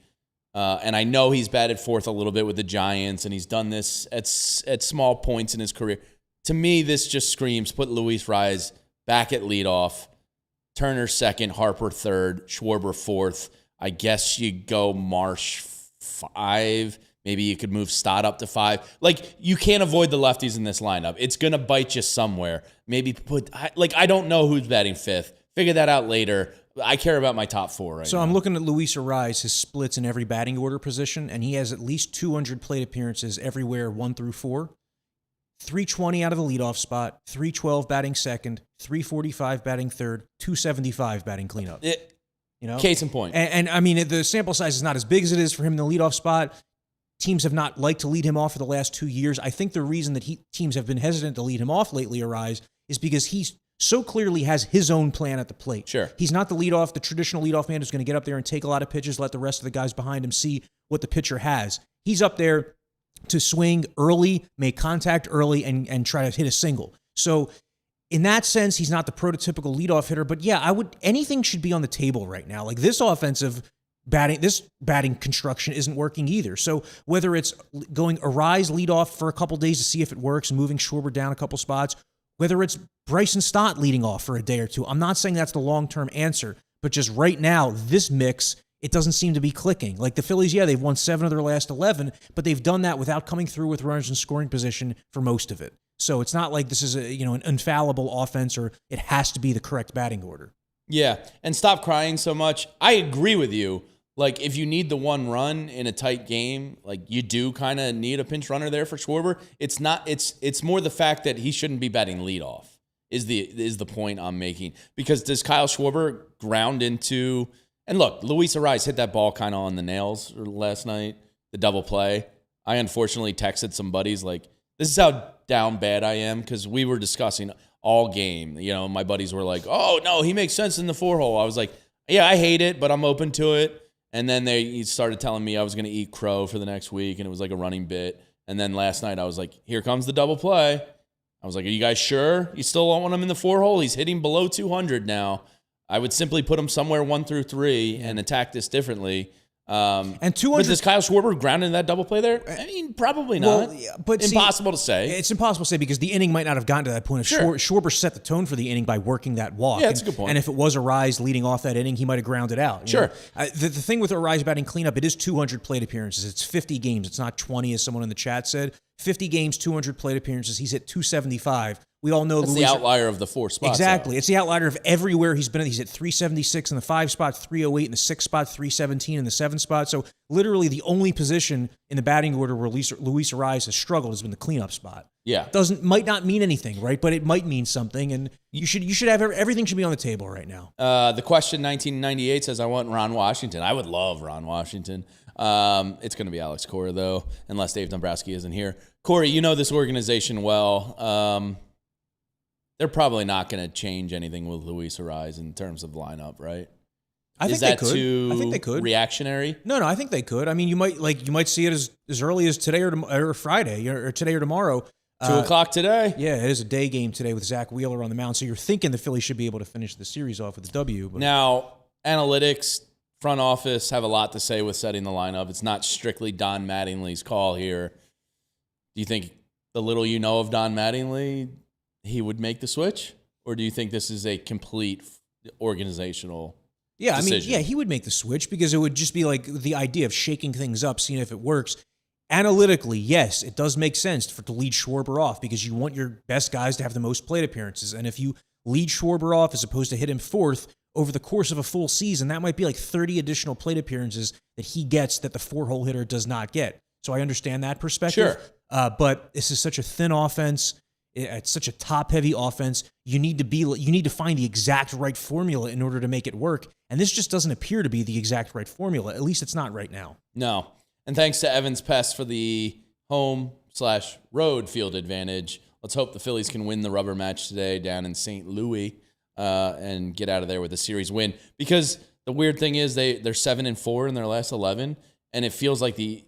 S1: and I know he's batted 4th a little bit with the Giants, and he's done this at small points in his career. To me, this just screams put Luis Arraez back at leadoff, Turner 2nd, Harper 3rd, Schwarber 4th. I guess you go Marsh 5. Maybe you could move Stott up to 5. Like, you can't avoid the lefties in this lineup. It's going to bite you somewhere. Maybe I don't know who's batting 5th. Figure that out later. I care about my top 4 right now.
S2: So I'm looking at Luis Arraez, his splits in every batting order position, and he has at least 200 plate appearances everywhere 1 through 4. 320 out of the leadoff spot, 312 batting 2nd, 345 batting 3rd, 275 batting cleanup.
S1: Case in point.
S2: And I mean, the sample size is not as big as it is for him in the leadoff spot. Teams have not liked to lead him off for the last 2 years. I think the reason that teams have been hesitant to lead him off lately, Arraez, is because he's so clearly has his own plan at the plate.
S1: Sure.
S2: He's not the traditional leadoff man who's going to get up there and take a lot of pitches, let the rest of the guys behind him see what the pitcher has. He's up there to swing early, make contact early, and try to hit a single. So in that sense, he's not the prototypical leadoff hitter, but yeah, anything should be on the table right now. Like, this batting construction isn't working either. So whether it's going Arraez leadoff for a couple days to see if it works and moving Schwarber down a couple spots, whether it's Bryce and Stott leading off for a day or two, I'm not saying that's the long-term answer, but just right now, this mix, it doesn't seem to be clicking. Like the Phillies, yeah, they've won 7 of their last 11, but they've done that without coming through with runners in scoring position for most of it. So it's not like this is an infallible offense or it has to be the correct batting order.
S1: Yeah, and stop crying so much. I agree with you. Like, if you need the one run in a tight game, like, you do kind of need a pinch runner there for Schwarber. It's more the fact that he shouldn't be batting leadoff is the point I'm making. Because does Kyle Schwarber ground into... And look, Luis Arraez hit that ball kind of on the nails last night, the double play. I unfortunately texted some buddies, like, this is how down bad I am, because we were discussing all game. My buddies were like, oh, no, he makes sense in the 4-hole. I was like, yeah, I hate it, but I'm open to it. And then he started telling me I was going to eat crow for the next week, and it was like a running bit. And then last night I was like, here comes the double play. I was like, are you guys sure? You still want him in the 4-hole? He's hitting below 200 now. I would simply put him somewhere 1 through 3 and attack this differently.
S2: And 200.
S1: But does Kyle Schwarber ground in that double play there? I mean, probably not.
S2: Well, yeah, but
S1: impossible to say.
S2: It's impossible to say because the inning might not have gotten to that point. If
S1: sure.
S2: Schwarber set the tone for the inning by working that walk.
S1: Yeah, that's a good point.
S2: And if it was Arraez leading off that inning, he might have grounded out.
S1: Sure.
S2: The thing with Arraez batting cleanup, it is 200 plate appearances. It's 50 games. It's not 20, as someone in the chat said. 50 games, 200 plate appearances. He's hit 275. We all know
S1: that's the outlier of the 4 spots.
S2: Exactly. It's the outlier of everywhere he's been. He's at 376 in the 5 spot, 308 in the 6 spot, 317 in the 7 spot. So literally the only position in the batting order where Luis Arraez has struggled has been the cleanup spot.
S1: Yeah.
S2: Might not mean anything, right? But it might mean something, and you should have everything should be on the table right now.
S1: The question 1998 says, I want Ron Washington. I would love Ron Washington. It's going to be Alex Cora, though, unless Dave Dombrowski isn't here. Corey, you know this organization well. They're probably not going to change anything with Luis Arraez in terms of lineup, right?
S2: I think they could.
S1: Reactionary?
S2: No, I think they could. I mean, you might see it as early as today or Friday or today or tomorrow.
S1: 2 o'clock today.
S2: Yeah, it is a day game today with Zach Wheeler on the mound. So you're thinking the Phillies should be able to finish the series off with a W. But.
S1: Now, analytics, front office have a lot to say with setting the lineup. It's not strictly Don Mattingly's call here. Do you think the little you know of Don Mattingly, he would make the switch? Or do you think this is a complete organizational decision?
S2: He would make the switch because it would just be like the idea of shaking things up, seeing if it works. Analytically, yes, it does make sense to lead Schwarber off because you want your best guys to have the most plate appearances. And if you lead Schwarber off as opposed to hit him fourth over the course of a full season, that might be like 30 additional plate appearances that he gets that the 4-hole hitter does not get. So I understand that perspective.
S1: Sure.
S2: But this is such a thin offense. It's such a top-heavy offense. You need to find the exact right formula in order to make it work. And this just doesn't appear to be the exact right formula. At least it's not right now.
S1: No. And thanks to Evans Pest for the home/road field advantage. Let's hope the Phillies can win the rubber match today down in St. Louis and get out of there with a series win. Because the weird thing is they're 7-4 in their last 11, and it feels like the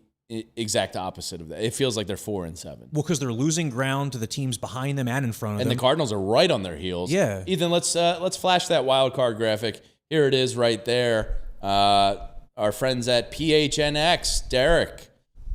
S1: exact opposite of that. It feels like they're 4-7.
S2: Well, because they're losing ground to the teams behind them and in front of them.
S1: And the Cardinals are right on their heels.
S2: Yeah.
S1: Ethan, let's flash that wild card graphic. Here it is right there. Our friends at PHNX, Derek,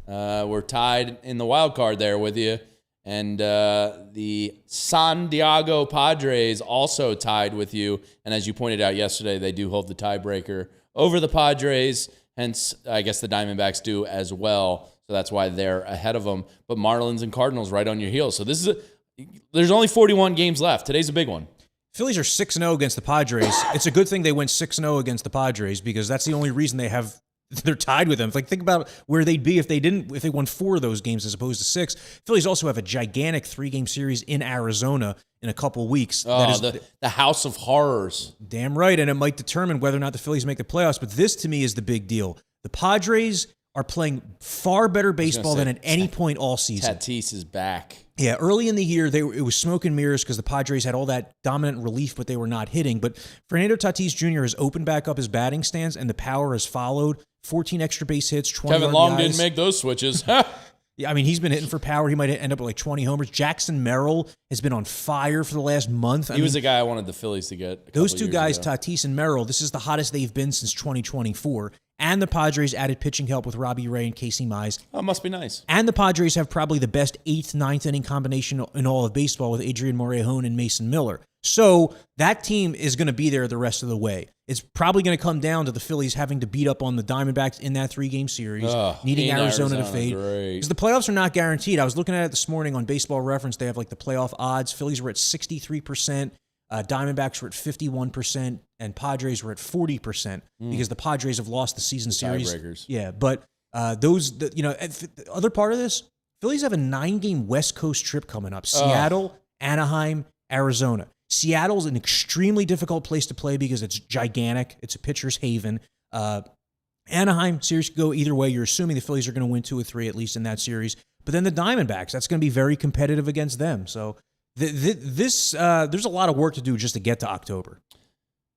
S1: we're tied in the wild card there with you. And the San Diego Padres also tied with you. And as you pointed out yesterday, they do hold the tiebreaker over the Padres. Hence, I guess the Diamondbacks do as well. So that's why they're ahead of them. But Marlins and Cardinals right on your heels. So there's only 41 games left. Today's a big one.
S2: Phillies are 6-0 against the Padres. It's a good thing they went 6-0 against the Padres because that's the only reason they're tied with them. Think about where they'd be if they won 4 of those games as opposed to 6. Phillies also have a gigantic 3-game series in Arizona in a couple weeks.
S1: The House of Horrors.
S2: Damn right, and it might determine whether or not the Phillies make the playoffs. But this, to me, is the big deal. The Padres are playing far better baseball than at any point all season.
S1: Tatis is back.
S2: Yeah, early in the year, it was smoke and mirrors because the Padres had all that dominant relief, but they were not hitting. But Fernando Tatis Jr. has opened back up his batting stance, and the power has followed. 14 extra base hits, 20
S1: Kevin Long didn't make those switches.
S2: Yeah, I mean, he's been hitting for power. He might end up with like 20 homers. Jackson Merrill has been on fire for the last month.
S1: He was a guy I wanted the Phillies to get.
S2: Those two guys, Tatis and Merrill, this is the hottest they've been since 2024. And the Padres added pitching help with Robbie Ray and Casey Mize.
S1: Oh, must be nice.
S2: And the Padres have probably the best 8th, 9th inning combination in all of baseball with Adrian Morejon and Mason Miller. So that team is going to be there the rest of the way. It's probably going to come down to the Phillies having to beat up on the Diamondbacks in that 3-game series, needing Arizona to fade. Because the playoffs are not guaranteed. I was looking at it this morning on Baseball Reference. They have like the playoff odds. Phillies were at 63%. Diamondbacks were at 51%, and Padres were at 40% because the Padres have lost the season series.
S1: Tiebreakers.
S2: Yeah, but the other part of this, Phillies have a 9-game West Coast trip coming up. Seattle, Anaheim, Arizona. Seattle's an extremely difficult place to play because it's gigantic. It's a pitcher's haven. Anaheim, series could go either way. You're assuming the Phillies are going to win 2 or 3 at least in that series. But then the Diamondbacks, that's going to be very competitive against them. So there's a lot of work to do just to get to October.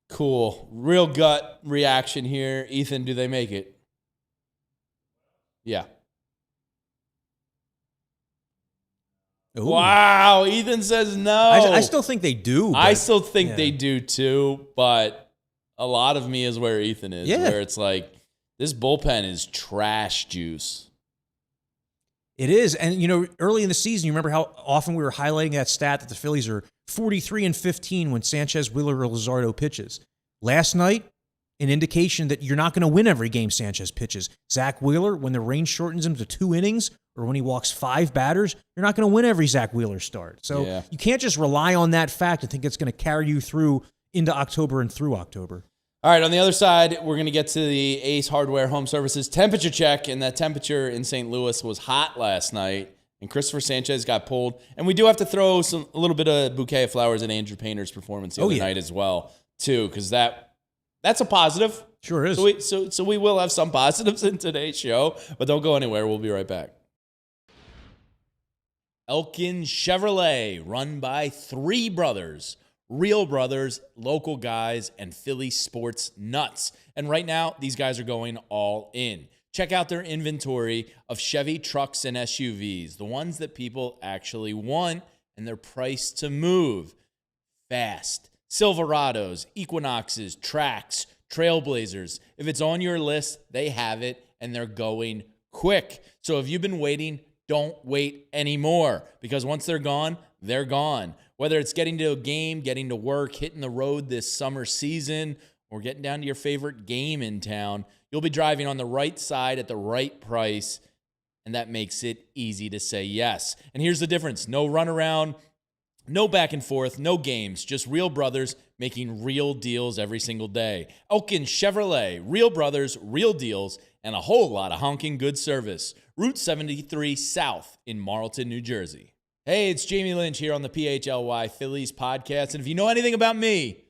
S1: Cool. Real gut reaction here. Ethan, do they make it? Yeah. Ooh. Wow, Ethan says no.
S2: I still think they do.
S1: I still think they do too, but a lot of me is where Ethan is, where it's like, this bullpen is trash juice.
S2: It is. And, early in the season, you remember how often we were highlighting that stat that the Phillies are 43-15 when Sanchez, Wheeler, or Luzardo pitches. Last night, an indication that you're not going to win every game Sanchez pitches. Zach Wheeler, when the range shortens him to 2 innings, or when he walks 5 batters, you're not going to win every Zach Wheeler start. So you can't just rely on that fact and think it's going to carry you through into October and through October.
S1: All right, on the other side, we're going to get to the Ace Hardware Home Services temperature check, and that temperature in St. Louis was hot last night, and Cristopher Sanchez got pulled. And we do have to throw a little bit of bouquet of flowers at Andrew Painter's performance the other night as well, too, because that's a positive.
S2: Sure is.
S1: So we will have some positives in today's show, but don't go anywhere. We'll be right back. Elkin Chevrolet, run by 3 brothers. Real brothers, local guys, and Philly sports nuts. And right now, these guys are going all in. Check out their inventory of Chevy trucks and SUVs, the ones that people actually want, and they're priced to move fast. Silverados, Equinoxes, Trax, Trailblazers. If it's on your list, they have it, and they're going quick. So if you've been waiting, don't wait anymore, because once they're gone, they're gone. Whether it's getting to a game, getting to work, hitting the road this summer season, or getting down to your favorite game in town, you'll be driving on the right side at the right price, and that makes it easy to say yes. And here's the difference. No runaround, no back and forth, no games, just real brothers making real deals every single day. Elkin Chevrolet, real brothers, real deals, and a whole lot of honking good service. Route 73 South in Marlton, New Jersey. Hey, it's Jamie Lynch here on the PHLY Phillies podcast. And if you know anything about me,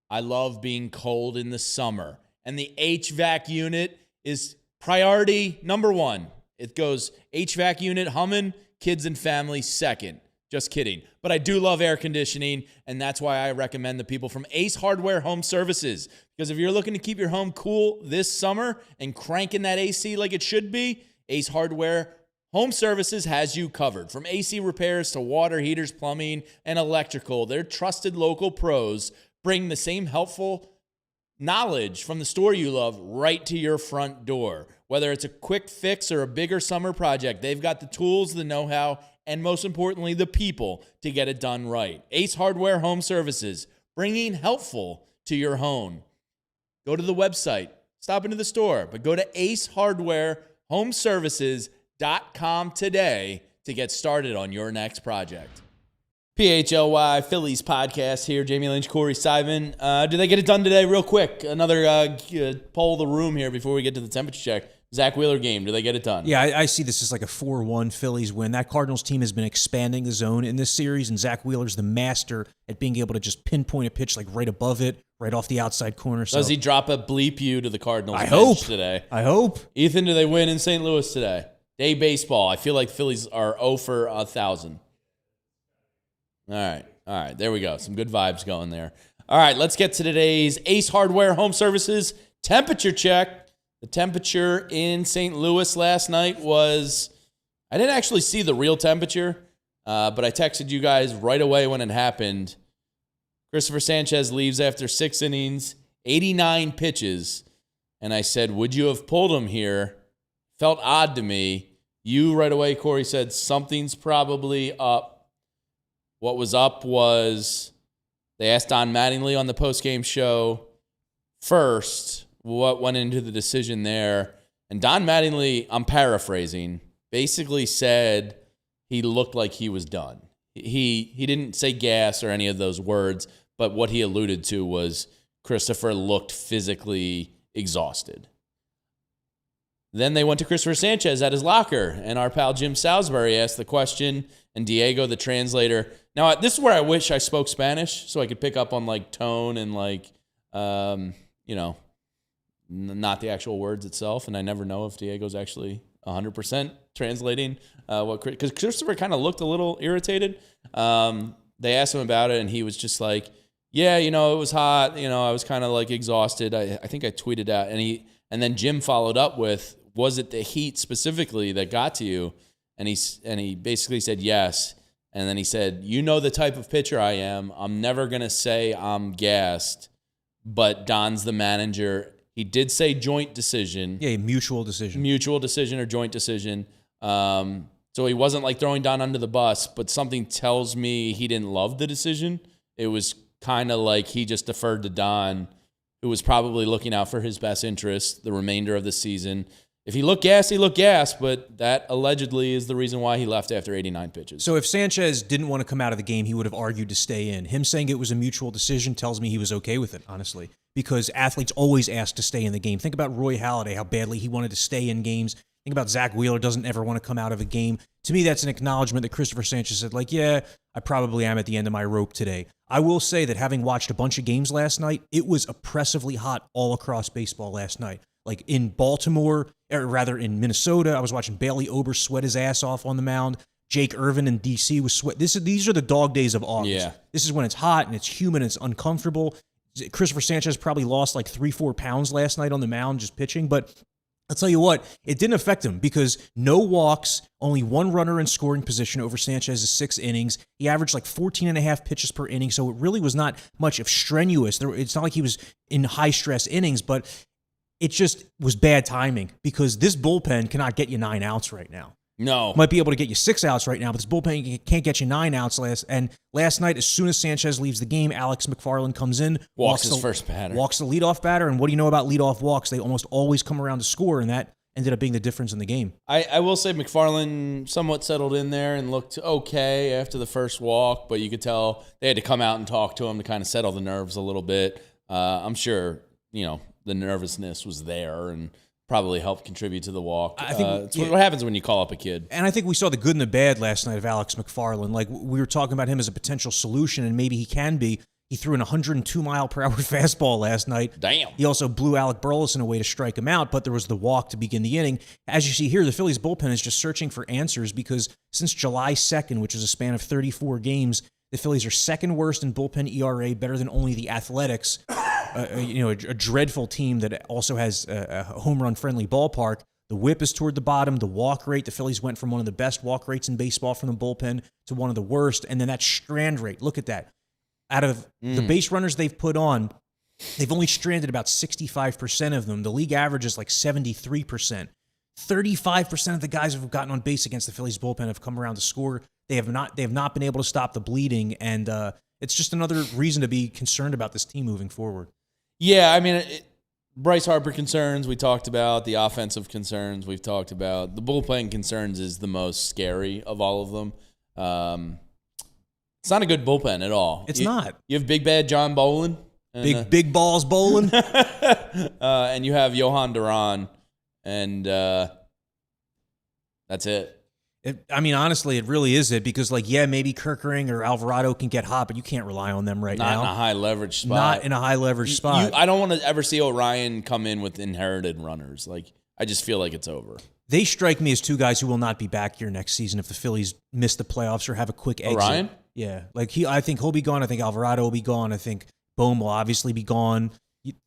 S1: I love being cold in the summer. And the HVAC unit is priority number 1. It goes HVAC unit humming, kids and family second. Just kidding. But I do love air conditioning, and that's why I recommend the people from Ace Hardware Home Services. Because if you're looking to keep your home cool this summer and cranking that AC like it should be, Ace Hardware Home Services has you covered. From AC repairs to water heaters, plumbing, and electrical, their trusted local pros bring the same helpful knowledge from the store you love right to your front door. Whether it's a quick fix or a bigger summer project, they've got the tools, the know-how, and most importantly, the people to get it done right. Ace Hardware Home Services, bringing helpful to your home. Go to the website, stop into the store, but go to acehardwarehomeservices.com today to get started on your next project. PHLY Phillies podcast here. Jamie Lynch, Corey Simon. Do they get it done today real quick? Another poll of the room here before we get to the temperature check. Zach Wheeler game. Do they get it done?
S2: Yeah, I see this as like a 4-1 Phillies win. That Cardinals team has been expanding the zone in this series, and Zach Wheeler's the master at being able to just pinpoint a pitch like right above it, right off the outside corner. So
S1: does he drop a bleep you to the Cardinals
S2: bench
S1: today?
S2: I hope.
S1: Ethan, do they win in St. Louis today? Day baseball. I feel like Phillies are 0 for 1,000. All right. There we go. Some good vibes going there. All right, let's get to today's Ace Hardware Home Services temperature check. The temperature in St. Louis last night was, I didn't actually see the real temperature, but I texted you guys right away when it happened. Cristopher Sanchez leaves after 6 innings, 89 pitches. and I said, would you have pulled him here? Felt odd to me. You right away, Corey, said something's probably up. What was up was they asked Don Mattingly on the postgame show first what went into the decision there. And Don Mattingly, I'm paraphrasing, basically said he looked like he was done. He didn't say gas or any of those words, but what he alluded to was Cristopher looked physically exhausted. Then they went to Cristopher Sanchez at his locker, and our pal Jim Salisbury asked the question, and Diego, the translator. Now, this is where I wish I spoke Spanish so I could pick up on like tone and like, not the actual words itself, and I never know if Diego's actually 100% translating because Cristopher kind of looked a little irritated. They asked him about it, and he was just like, yeah, it was hot. I was kind of like exhausted. I think I tweeted out, and then Jim followed up with, was it the heat specifically that got to you? And he basically said yes. And then he said, the type of pitcher I am. I'm never going to say I'm gassed, but Don's the manager. He did say joint decision.
S2: Yeah, mutual decision.
S1: Mutual decision or joint decision. So he wasn't like throwing Don under the bus, but something tells me he didn't love the decision. It was kind of like he just deferred to Don, who was probably looking out for his best interest the remainder of the season. If he looked gassed, he looked gassed, but that allegedly is the reason why he left after 89 pitches.
S2: So if Sanchez didn't want to come out of the game, he would have argued to stay in. Him saying it was a mutual decision tells me he was okay with it, honestly, because athletes always ask to stay in the game. Think about Roy Halladay, how badly he wanted to stay in games. Think about Zach Wheeler doesn't ever want to come out of a game. To me, that's an acknowledgement that Cristopher Sanchez said, like, yeah, I probably am at the end of my rope today. I will say that having watched a bunch of games last night, it was oppressively hot all across baseball last night. Like in Baltimore, or rather in Minnesota, I was watching Bailey Ober sweat his ass off on the mound. Jake Irvin in D.C. was sweat. These are the dog days of August.
S1: Yeah.
S2: This is when it's hot and it's humid and it's uncomfortable. Cristopher Sanchez probably lost like 3-4 pounds last night on the mound just pitching, but I'll tell you what, it didn't affect him because no walks, only one runner in scoring position over Sanchez's 6 innings. He averaged like 14 and a half pitches per inning, so it really was not much of strenuous. It's not like he was in high-stress innings, but it just was bad timing because this bullpen cannot get you 9 outs right now.
S1: No.
S2: Might be able to get you 6 outs right now, but this bullpen can't get you 9 outs. Last night, as soon as Sanchez leaves the game, Alex McFarland comes in.
S1: Walks his first batter.
S2: Walks the leadoff batter, and what do you know about leadoff walks? They almost always come around to score, and that ended up being the difference in the game.
S1: I will say McFarland somewhat settled in there and looked okay after the first walk, but you could tell they had to come out and talk to him to kind of settle the nerves a little bit. I'm sure, the nervousness was there and probably helped contribute to the walk. I think it's what happens when you call up a kid.
S2: And I think we saw the good and the bad last night of Alex McFarland. Like, we were talking about him as a potential solution, and maybe he can be. He threw an 102-mile-per-hour fastball last night.
S1: Damn.
S2: He also blew Alec Burleson away to strike him out, but there was the walk to begin the inning. As you see here, the Phillies bullpen is just searching for answers because since July 2nd, which is a span of 34 games, the Phillies are second worst in bullpen ERA, better than only the Athletics, a dreadful team that also has a home run-friendly ballpark. The whip is toward the bottom. The walk rate, the Phillies went from one of the best walk rates in baseball from the bullpen to one of the worst. And then that strand rate, look at that. Out of the base runners they've put on, they've only stranded about 65% of them. The league average is like 73%. 35% of the guys who have gotten on base against the Phillies bullpen have come around to score. They have not been able to stop the bleeding, and it's just another reason to be concerned about this team moving forward.
S1: Yeah, I mean, Bryce Harper concerns we talked about, the offensive concerns we've talked about. The bullpen concerns is the most scary of all of them. It's not a good bullpen at all.
S2: It's not.
S1: You have Big Bad John Bolin.
S2: Big balls Bolin.
S1: And you have Johan Duran, and that's it.
S2: Honestly, it really is it because, maybe Kerkering or Alvarado can get hot, but you can't rely on them right now.
S1: Not in a high-leverage spot.
S2: Not in a high-leverage spot.
S1: I don't want to ever see Orion come in with inherited runners. I just feel like it's over.
S2: They strike me as two guys who will not be back here next season if the Phillies miss the playoffs or have a quick exit.
S1: Orion?
S2: Yeah. I think he'll be gone. I think Alvarado will be gone. I think Bohm will obviously be gone.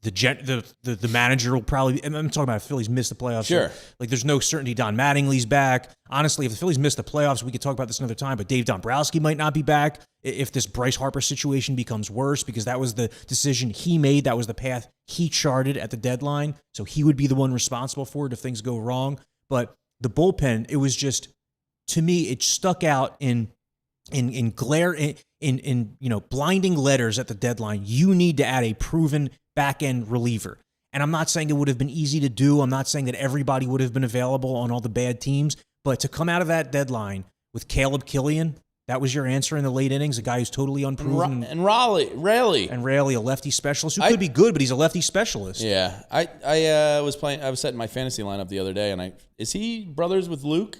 S2: the manager will probably. I'm talking about if the Phillies miss the playoffs.
S1: Sure.
S2: So, like, there's no certainty Don Mattingly's back. Honestly, if the Phillies miss the playoffs, we could talk about this another time. But Dave Dombrowski might not be back if this Bryce Harper situation becomes worse, because that was the decision he made. That was the path he charted at the deadline. So he would be the one responsible for it if things go wrong. But the bullpen, it was just, to me, it stuck out in blinding letters at the deadline. You need to add a proven back-end reliever. And I'm not saying it would have been easy to do. I'm not saying that everybody would have been available on all the bad teams. But to come out of that deadline with Caleb Killian, that was your answer in the late innings, a guy who's totally unproven.
S1: And Raleigh,
S2: a lefty specialist who could be good, but he's a lefty specialist.
S1: Yeah. I was setting my fantasy lineup the other day, and is he brothers with Luke?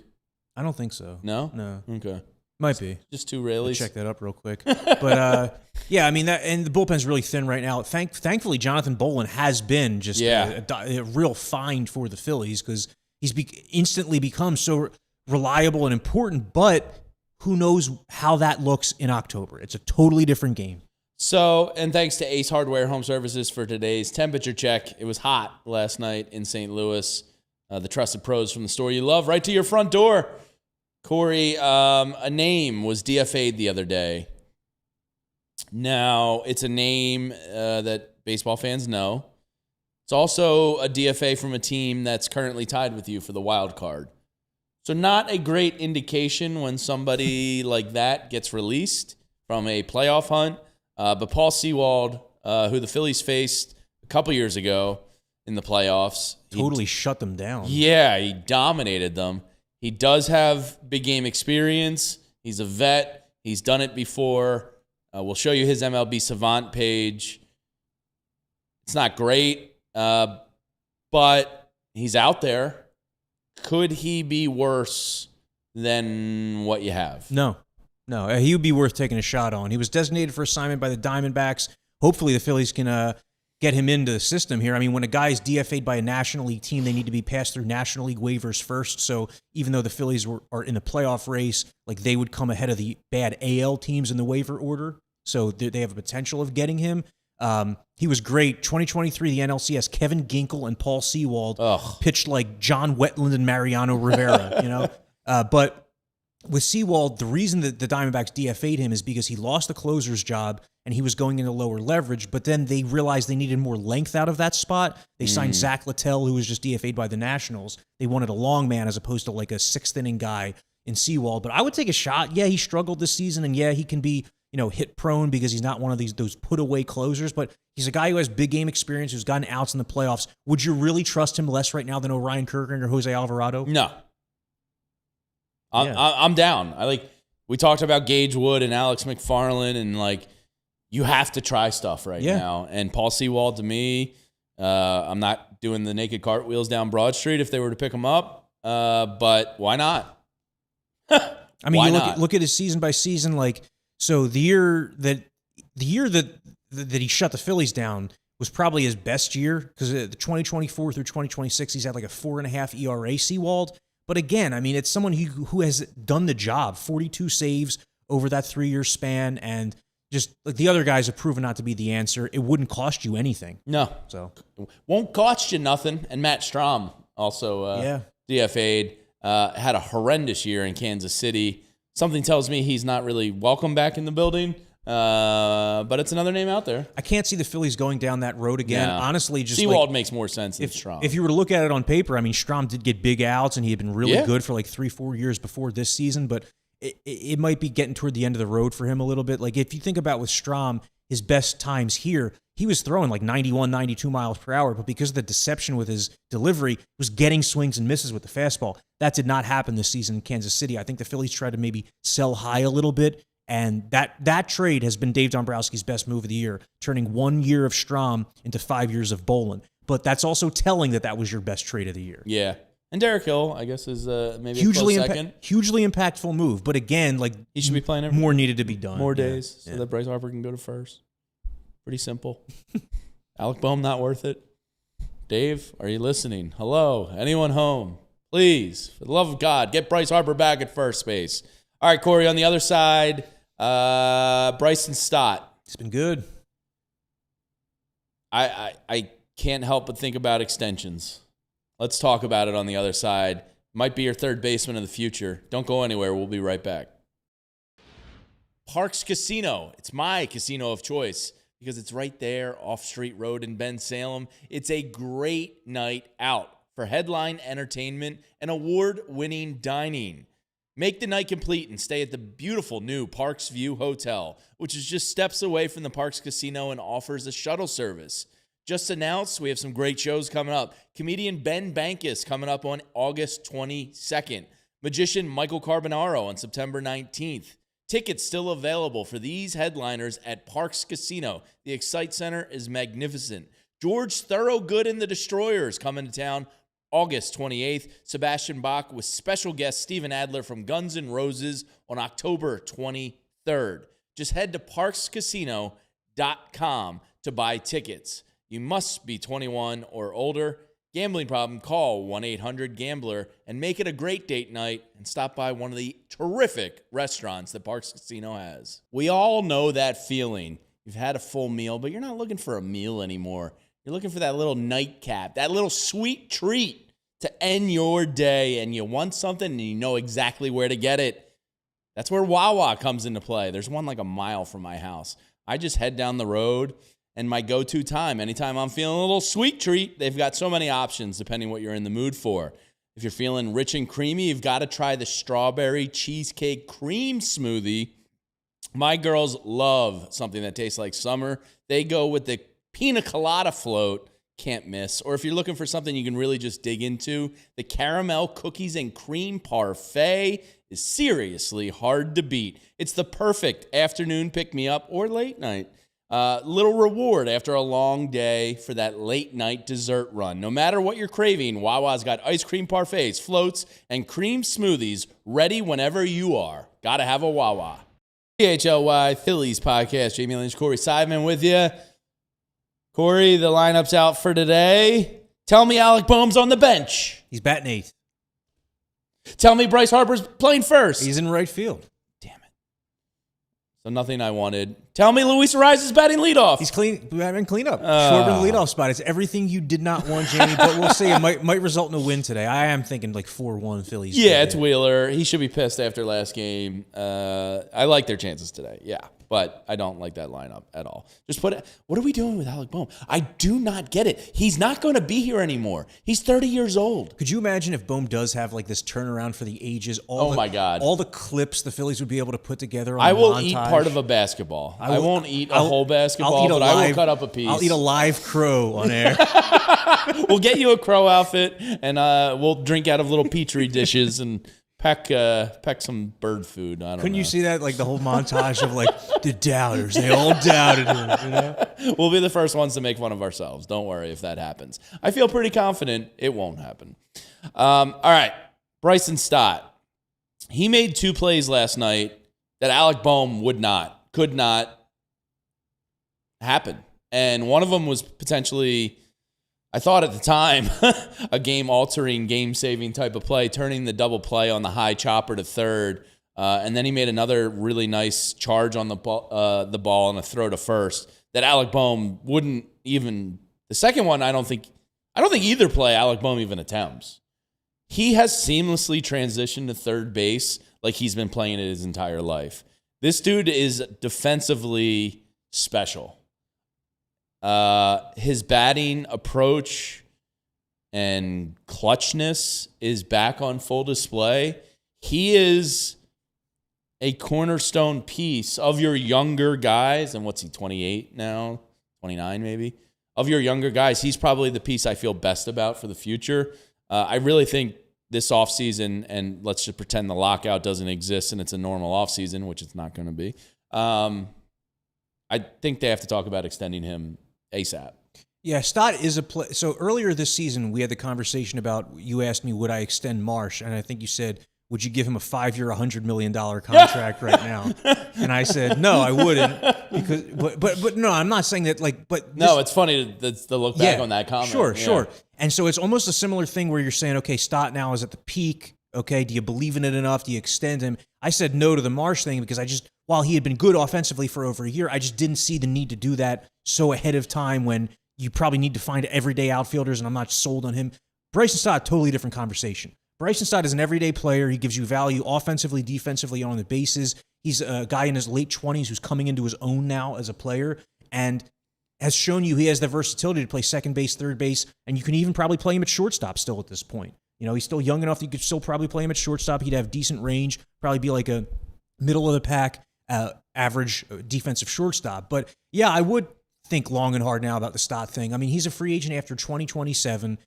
S2: I don't think so.
S1: No? Okay.
S2: Might be.
S1: Just two Rayleighs.
S2: Check that up real quick. But, yeah, I mean, and the bullpen's really thin right now. Thankfully, Jonathan Bolin has been just a real find for the Phillies, because he's instantly become so reliable and important, but who knows how that looks in October. It's a totally different game.
S1: So, and thanks to Ace Hardware Home Services for today's temperature check. It was hot last night in St. Louis. The trusted pros from the store you love, right to your front door. Corey, a name was DFA'd the other day. Now, it's a name that baseball fans know. It's also a DFA from a team that's currently tied with you for the wild card. So not a great indication when somebody like that gets released from a playoff hunt. But Paul Sewald, who the Phillies faced a couple years ago in the playoffs.
S2: Totally shut them down.
S1: Yeah, he dominated them. He does have big game experience. He's a vet. He's done it before. We'll show you his MLB Savant page. It's not great, but he's out there. Could he be worse than what you have?
S2: No. He would be worth taking a shot on. He was designated for assignment by the Diamondbacks. Hopefully the Phillies can get him into the system here. I mean, when a guy is DFA'd by a National League team, they need to be passed through National League waivers first. So even though the Phillies are in the playoff race, like, they would come ahead of the bad AL teams in the waiver order. So they have a potential of getting him. He was great. 2023, the NLCS, Kevin Ginkel and Paul Sewald pitched like John Wetland and Mariano Rivera, But with Sewald, the reason that the Diamondbacks DFA'd him is because he lost the closer's job and he was going into lower leverage, but then they realized they needed more length out of that spot. They signed Zach Littell, who was just DFA'd by the Nationals. They wanted a long man as opposed to like a sixth-inning guy in Sewald. But I would take a shot. Yeah, he struggled this season, and yeah, he can be hit prone because he's not one of those put-away closers, but he's a guy who has big game experience, who's gotten outs in the playoffs. Would you really trust him less right now than Orion Kerkering or Jose Alvarado?
S1: No. I'm down. We talked about Gage Wood and Alex McFarland, and you have to try stuff right now. And Paul Sewald, to me, I'm not doing the naked cartwheels down Broad Street if they were to pick him up, but why not?
S2: I mean, look at his season by season. So the year that he shut the Phillies down was probably his best year, because the 2024 through 2026, he's had like a 4.5 ERA, Sewald. But again, I mean, it's someone who has done the job, 42 saves over that 3-year span, and just like the other guys have proven not to be the answer. It wouldn't cost you anything.
S1: No.
S2: So
S1: won't cost you nothing. And Matt Strahm also DFA'd, had a horrendous year in Kansas City. Something tells me he's not really welcome back in the building, but it's another name out there.
S2: I can't see the Phillies going down that road again. No. Honestly, just
S1: Sewald makes more sense than Strahm.
S2: If you were to look at it on paper, I mean, Strahm did get big outs, and he had been really good for 3-4 years before this season, but it might be getting toward the end of the road for him a little bit. Like, if you think about with Strahm, his best times here, he was throwing 91, 92 miles per hour, but because of the deception with his delivery, was getting swings and misses with the fastball. That did not happen this season in Kansas City. I think the Phillies tried to maybe sell high a little bit, and that trade has been Dave Dombrowski's best move of the year, turning 1 year of Strahm into 5 years of Bolin. But that's also telling that was your best trade of the year.
S1: Yeah. And Derek Hill, I guess, is maybe a close second.
S2: Hugely impactful move. But again,
S1: he should be playing
S2: more needed to be done.
S1: More days so that Bryce Harper can go to first. Pretty simple. Alec Bohm, not worth it. Dave, are you listening? Hello? Anyone home? Please, for the love of God, get Bryce Harper back at first base. All right, Corey, on the other side, Bryson Stott.
S2: It's been good.
S1: I can't help but think about extensions. Let's talk about it on the other side. Might be your third baseman of the future. Don't go anywhere. We'll be right back. Parks Casino. It's my casino of choice because it's right there off Street Road in Bensalem. It's a great night out for headline entertainment and award-winning dining. Make the night complete and stay at the beautiful new Parks View Hotel, which is just steps away from the Parks Casino and offers a shuttle service. Just announced, we have some great shows coming up. Comedian Ben Bankus coming up on August 22nd. Magician Michael Carbonaro on September 19th. Tickets still available for these headliners at Parks Casino. The Excite Center is magnificent. George Thorogood and the Destroyers coming to town August 28th. Sebastian Bach with special guest Steven Adler from Guns N' Roses on October 23rd. Just head to parkscasino.com to buy tickets. You must be 21 or older. Gambling problem? Call 1-800-GAMBLER and make it a great date night and stop by one of the terrific restaurants that Parks Casino has. We all know that feeling. You've had a full meal, but you're not looking for a meal anymore. You're looking for that little nightcap, that little sweet treat to end your day, and you want something and you know exactly where to get it. That's where Wawa comes into play. There's one like a mile from my house. I just head down the road. And my go-to time, anytime I'm feeling a little sweet treat, they've got so many options depending what you're in the mood for. If you're feeling rich and creamy, you've got to try the strawberry cheesecake cream smoothie. My girls love something that tastes like summer. They go with the pina colada float, can't miss. Or if you're looking for something you can really just dig into, the caramel cookies and cream parfait is seriously hard to beat. It's the perfect afternoon pick-me-up or late night. Little reward after a long day for that late night dessert run. No matter what you're craving, Wawa's got ice cream parfaits, floats, and cream smoothies ready whenever you are. Gotta have a Wawa. PHLY Phillies podcast. Jamie Lynch, Corey Seidman with you. Corey, the lineup's out for today. Tell me Alec Bohm's on the bench.
S2: He's batting eighth.
S1: Tell me Bryce Harper's playing first.
S2: He's in right field.
S1: So nothing I wanted. Tell me Luis Arraez is batting leadoff.
S2: He's batting cleanup. Shortman leadoff spot. It's everything you did not want, Jamie, but we'll see. It might result in a win today. I am thinking like 4-1 Phillies.
S1: Yeah, it's Wheeler. He should be pissed after last game. I like their chances today. Yeah, but I don't like that lineup at all. What are we doing with Alec Bohm? I do not get it. He's not going to be here anymore. He's 30 years old.
S2: Could you imagine if Bohm does have like this turnaround for the ages?
S1: My God.
S2: All the clips the Phillies would be able to put together on
S1: I will
S2: montage.
S1: Eat part of a basketball. I won't eat a whole basketball, but I will cut up a piece.
S2: I'll eat a live crow on air.
S1: We'll get you a crow outfit, and we'll drink out of little petri dishes and peck some bird food.
S2: Couldn't you see that, like the whole montage of like the doubters? They all doubted him. You know?
S1: We'll be the first ones to make fun of ourselves. Don't worry if that happens. I feel pretty confident it won't happen. All right, Bryson Stott. He made 2 plays last night that Alec Bohm could not happen. And one of them was potentially, I thought at the time, a game-altering, game-saving type of play, turning the double play on the high chopper to third. And then he made another really nice charge on the ball and a throw to first that Alec Bohm wouldn't even. The second one, I don't think either play Alec Bohm even attempts. He has seamlessly transitioned to third base like he's been playing it his entire life. This dude is defensively special. His batting approach and clutchness is back on full display. He is a cornerstone piece of your younger guys. And what's he, 28 now? 29 maybe? Of your younger guys, he's probably the piece I feel best about for the future. I really think this offseason, and let's just pretend the lockout doesn't exist and it's a normal offseason, which it's not going to be. I think they have to talk about extending him ASAP.
S2: Yeah, Stott is a play. So earlier this season, we had the conversation about, you asked me, would I extend Marsh? And I think you said, would you give him a 5-year, $100 million contract right now? And I said, no, I wouldn't. Because, but no, I'm not saying that, like, but.
S1: No, it's funny to look back on that comment.
S2: Sure. And so it's almost a similar thing where you're saying, okay, Stott now is at the peak. Okay, do you believe in it enough? Do you extend him? I said no to the Marsh thing because while he had been good offensively for over a year, I just didn't see the need to do that so ahead of time when you probably need to find everyday outfielders, and I'm not sold on him. Bryson Stott, totally different conversation. Bryson Stott is an everyday player. He gives you value offensively, defensively, on the bases. He's a guy in his late 20s who's coming into his own now as a player and has shown you he has the versatility to play second base, third base, and you can even probably play him at shortstop still at this point. You know, he's still young enough that you could still probably play him at shortstop. He'd have decent range, probably be like a middle-of-the-pack average defensive shortstop. But, yeah, I would think long and hard now about the Stott thing. I mean, he's a free agent after 2027.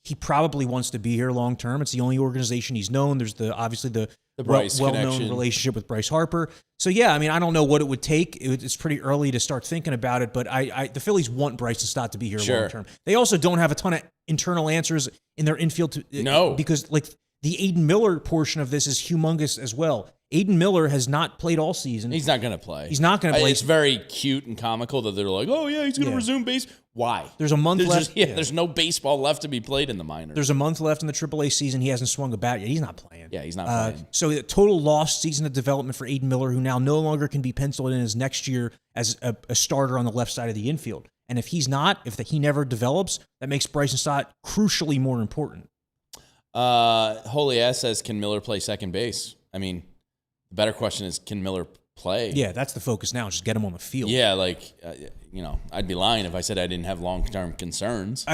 S2: He probably wants to be here long term. It's the only organization he's known. There's obviously the well-known relationship with Bryce Harper. So yeah, I mean, I don't know what it would take. It's pretty early to start thinking about it, but the Phillies want Bryson Stott to be here long term. They also don't have a ton of internal answers in their infield. Because like the Aiden Miller portion of this is humongous as well. Aiden Miller has not played all season.
S1: He's not going to play.
S2: He's not going to play.
S1: It's very cute and comical that they're like, oh, yeah, he's going to resume base. Why?
S2: There's a month left.
S1: There's no baseball left to be played in the minors.
S2: There's a month left in the AAA season. He hasn't swung a bat yet. He's not playing.
S1: Yeah, he's not playing.
S2: So a total lost season of development for Aiden Miller, who now no longer can be penciled in as next year as a starter on the left side of the infield. And if he's not, if he never develops, that makes Bryson Stott crucially more important.
S1: PHLY says, can Miller play second base? I mean, the better question is, can Miller play?
S2: Yeah, that's the focus now. Just get him on the field.
S1: Yeah, I'd be lying if I said I didn't have long-term concerns.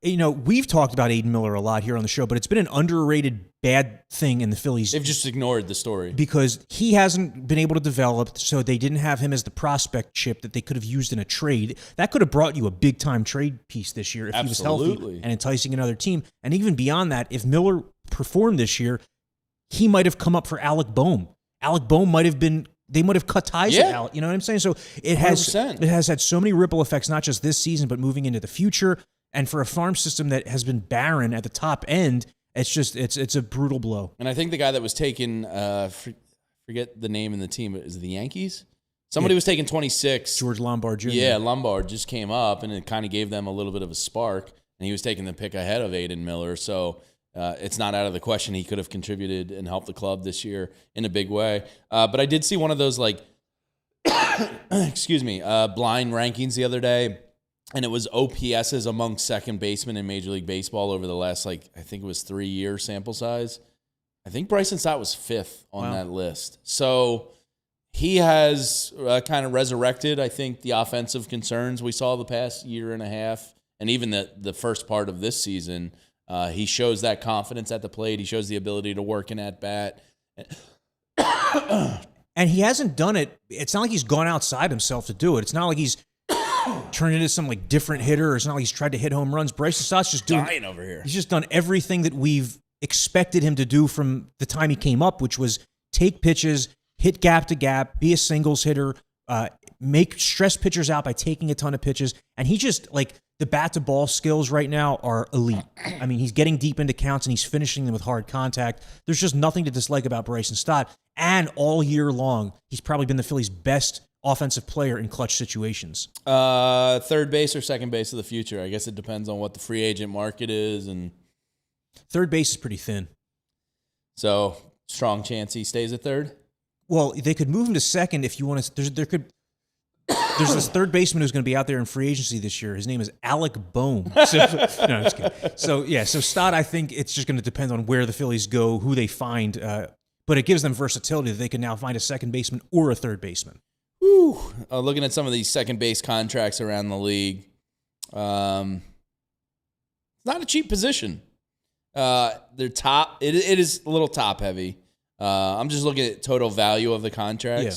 S2: We've talked about Aiden Miller a lot here on the show, but it's been an underrated bad thing in the Phillies.
S1: They've just ignored the story.
S2: Because he hasn't been able to develop, so they didn't have him as the prospect chip that they could have used in a trade. That could have brought you a big-time trade piece this year if he was healthy and enticing another team. And even beyond that, if Miller performed this year, he might have come up for Alec Bohm. Alec Bohm might have been... They might have cut ties with Alec. You know what I'm saying? So it has 100%. It has had so many ripple effects, not just this season, but moving into the future. And for a farm system that has been barren at the top end, it's a brutal blow.
S1: And I think the guy that was taken, forget the name in the team, is it the Yankees? Somebody was taking 26.
S2: George Lombard Jr.
S1: Yeah, Lombard just came up, and it kind of gave them a little bit of a spark. And he was taking the pick ahead of Aiden Miller. So it's not out of the question. He could have contributed and helped the club this year in a big way. But I did see one of those, blind rankings the other day, and it was OPSs among second basemen in Major League Baseball over the last, I think it was 3-year sample size. I think Bryson Stott was 5th on that list. So he has kind of resurrected, I think, the offensive concerns we saw the past year and a half, and even the first part of this season. He shows that confidence at the plate. He shows the ability to work in at bat.
S2: And he hasn't done it. It's not like he's gone outside himself to do it. It's not like he's turned into some different hitter, or it's not like he's tried to hit home runs. Bryson Stott's just
S1: dying over here.
S2: He's just done everything that we've expected him to do from the time he came up, which was take pitches, hit gap to gap, be a singles hitter, make stress pitchers out by taking a ton of pitches. And he just the bat-to-ball skills right now are elite. I mean, he's getting deep into counts, and he's finishing them with hard contact. There's just nothing to dislike about Bryson Stott. And all year long, he's probably been the Phillies' best offensive player in clutch situations.
S1: Third base or second base of the future? I guess it depends on what the free agent market is. And
S2: third base is pretty thin.
S1: So, strong chance he stays at third?
S2: Well, they could move him to second if you want to. There's this third baseman who's going to be out there in free agency this year. His name is Alec Bohm. No, I'm just kidding. So Stott, I think it's just going to depend on where the Phillies go, who they find. But it gives them versatility that they can now find a second baseman or a third baseman.
S1: Whew. Looking at some of these second base contracts around the league, it's not a cheap position. They're top. It is a little top heavy. I'm just looking at total value of the contracts. Yeah.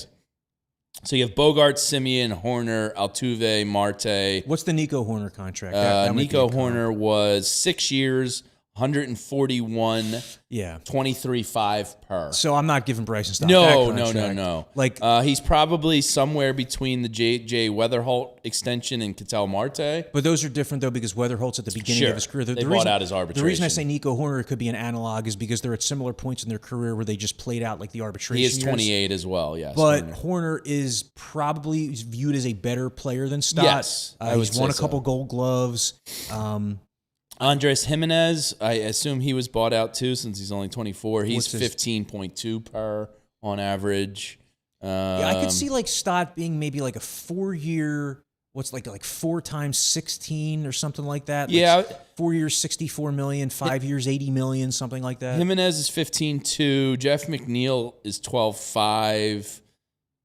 S1: So you have Bogart, Simeon, Horner, Altuve, Marte.
S2: What's the Nico Horner contract?
S1: Nico Horner was 6 years, 141, 23.5 per.
S2: So I'm not giving Bryson Stott that contract.
S1: No. He's probably somewhere between the J.J. Weatherholt extension and Ketel Marte.
S2: But those are different, though, because Weatherholt's at the beginning of his career.
S1: They bought out his arbitration.
S2: The reason I say Nico Horner could be an analog is because they're at similar points in their career where they just played out the arbitration
S1: He is 28 as well, yes.
S2: But Horner is probably viewed as a better player than Stott.
S1: Yes,
S2: he's won a couple Gold Gloves.
S1: Andres Jimenez, I assume he was bought out too since he's only 24. He's 15.2 per on average.
S2: I could see Stott being maybe a 4-year, what's like 4 times 16 or something like that.
S1: Yeah.
S2: Like 4 years, 64 million, 5 years, 80 million, something like that.
S1: Jimenez is 15.2. Jeff McNeil is 12.5.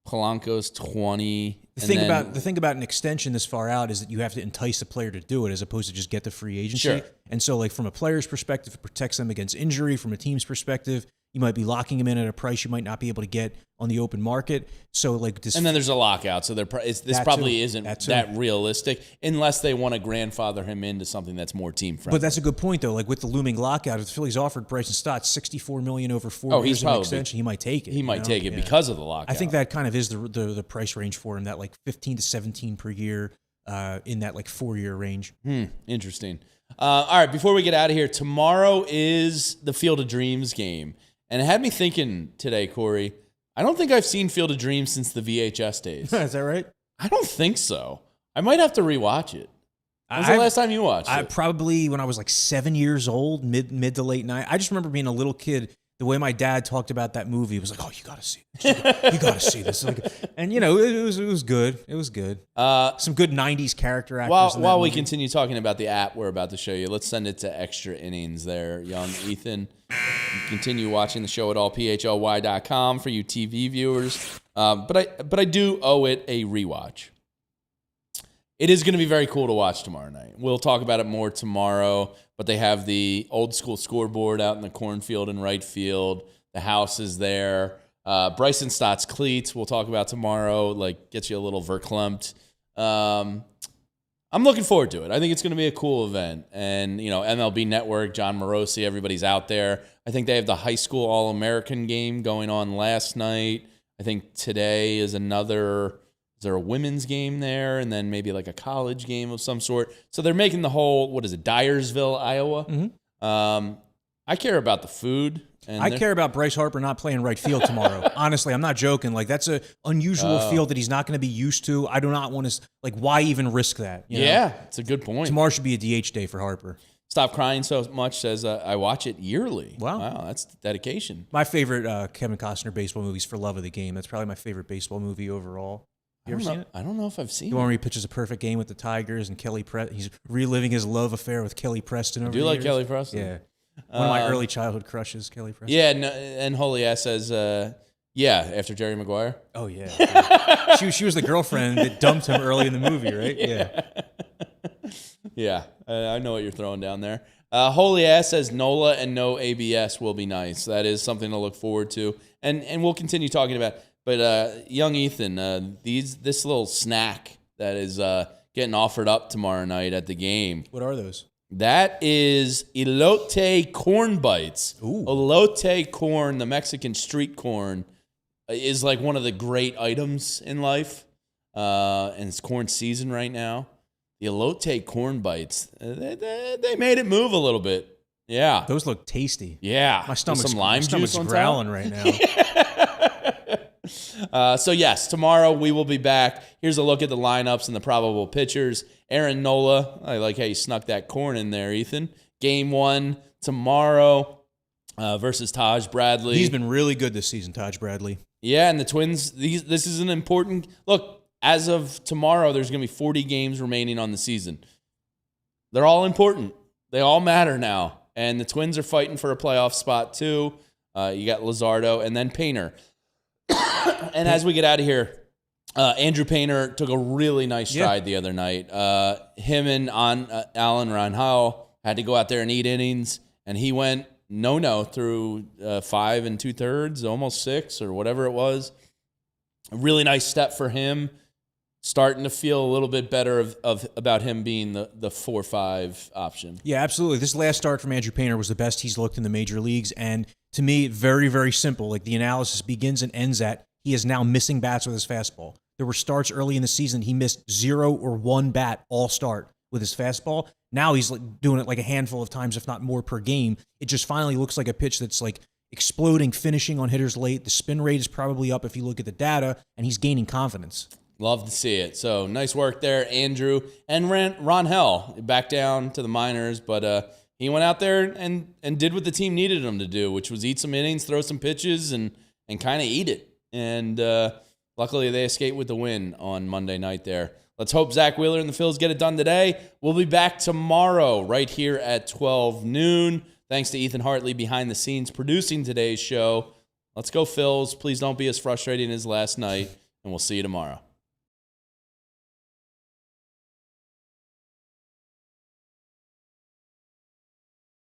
S1: Polanco's 20.
S2: The thing about an extension this far out is that you have to entice a player to do it as opposed to just get the free agency.
S1: Sure.
S2: And so, like, from a player's perspective, it protects them against injury. From a team's perspective, you might be locking them in at a price you might not be able to get on the open market. So, like, this.
S1: And then there's a lockout, so this probably isn't that realistic unless they want to grandfather him into something that's more team friendly.
S2: But that's a good point, though. Like, with the looming lockout, if the Phillies offered Bryce Stott $64 million over 4 years in an extension, he might take it.
S1: He might take it because of the lockout.
S2: I think that kind of is the price range for him, that like 15 to 17 per year in that like 4-year range.
S1: Interesting. All right, before we get out of here, tomorrow is the Field of Dreams game. And it had me thinking today, Corey, I don't think I've seen Field of Dreams since the VHS days.
S2: Is that right?
S1: I don't think so. I might have to rewatch it. When's the last time you watched it?
S2: Probably when I was like 7 years old, mid to late night. I just remember being a little kid. The way my dad talked about that movie, it was like, "Oh, you got to see this. You got to see this." Like, and you know, it was good. It was good. Some good '90s character actors.
S1: While we continue talking about the app we're about to show you, let's send it to Extra Innings there, young Ethan. You continue watching the show at allphly.com for you TV viewers. But I do owe it a rewatch. It is going to be very cool to watch tomorrow night. We'll talk about it more tomorrow, but they have the old school scoreboard out in the cornfield in right field. The house is there. Bryson Stott's cleats we'll talk about tomorrow, like gets you a little verklempt. I'm looking forward to it. I think it's going to be a cool event. And, you know, MLB Network, John Morosi, everybody's out there. I think they have the high school All-American game going on last night. I think today is another... Is there a women's game there, and then maybe like a college game of some sort? So they're making the whole, what is it, Dyersville, Iowa? Mm-hmm. I care about the food. And
S2: I care about Bryce Harper not playing right field tomorrow. Honestly, I'm not joking. Like, that's an unusual field that he's not going to be used to. I do not want to, like, why even risk that? You know?
S1: It's a good point.
S2: Tomorrow should be a DH day for Harper.
S1: Stop Crying So Much says, I watch it yearly.
S2: Wow,
S1: that's dedication.
S2: My favorite Kevin Costner baseball movie is For Love of the Game. That's probably my favorite baseball movie overall. You ever seen it?
S1: I don't know if I've seen it.
S2: The one where he pitches a perfect game with the Tigers and he's reliving his love affair with Kelly Preston over the years.
S1: I do like Kelly Preston.
S2: Yeah. One of my early childhood crushes, Kelly Preston.
S1: Yeah, no, and Holy Ass says, after Jerry Maguire.
S2: Oh, yeah. she was the girlfriend that dumped him early in the movie, right? Yeah.
S1: Yeah, I know what you're throwing down there. Holy Ass says NOLA and no ABS will be nice. That is something to look forward to. And we'll continue talking about. But young Ethan, this little snack that is getting offered up tomorrow night at the game.
S2: What are those?
S1: That is elote corn bites.
S2: Ooh.
S1: Elote corn, the Mexican street corn, is like one of the great items in life. And it's corn season right now. The elote corn bites, they made it move a little bit. Yeah.
S2: Those look tasty.
S1: Yeah.
S2: My stomach's growling right now.
S1: So yes, tomorrow we will be back. Here's a look at the lineups and the probable pitchers. Aaron Nola, I like how you snuck that corn in there, Ethan. Game 1 tomorrow versus Taj Bradley.
S2: He's been really good this season, Taj Bradley.
S1: Yeah, and the Twins, this is an important... Look, as of tomorrow, there's going to be 40 games remaining on the season. They're all important. They all matter now. And the Twins are fighting for a playoff spot, too. You got Luzardo and then Painter. And as we get out of here, Andrew Painter took a really nice stride the other night. Him and Alan Ranhal had to go out there and eat innings, and he went no through 5 2/3, almost 6 or whatever it was. A really nice step for him. Starting to feel a little bit better about him being the 4-5 option.
S2: Yeah, absolutely. This last start from Andrew Painter was the best he's looked in the major leagues, and to me, very, very simple. Like, the analysis begins and ends at he is now missing bats with his fastball. There were starts early in the season he missed 0 or 1 bat all start with his fastball. Now he's doing it like a handful of times, if not more, per game. It just finally looks like a pitch that's like exploding, finishing on hitters late. The spin rate is probably up if you look at the data, and he's gaining confidence.
S1: Love to see it. So nice work there, Andrew. And Ron Hell back down to the minors, but he went out there and did what the team needed him to do, which was eat some innings, throw some pitches, and kind of eat it. And luckily they escaped with the win on Monday night there. let's hope Zach Wheeler and the Phils get it done today. We'll be back tomorrow right here at 12 noon. Thanks to Ethan Hartley behind the scenes producing today's show. Let's go, Phils. Please don't be as frustrating as last night, and we'll see you tomorrow.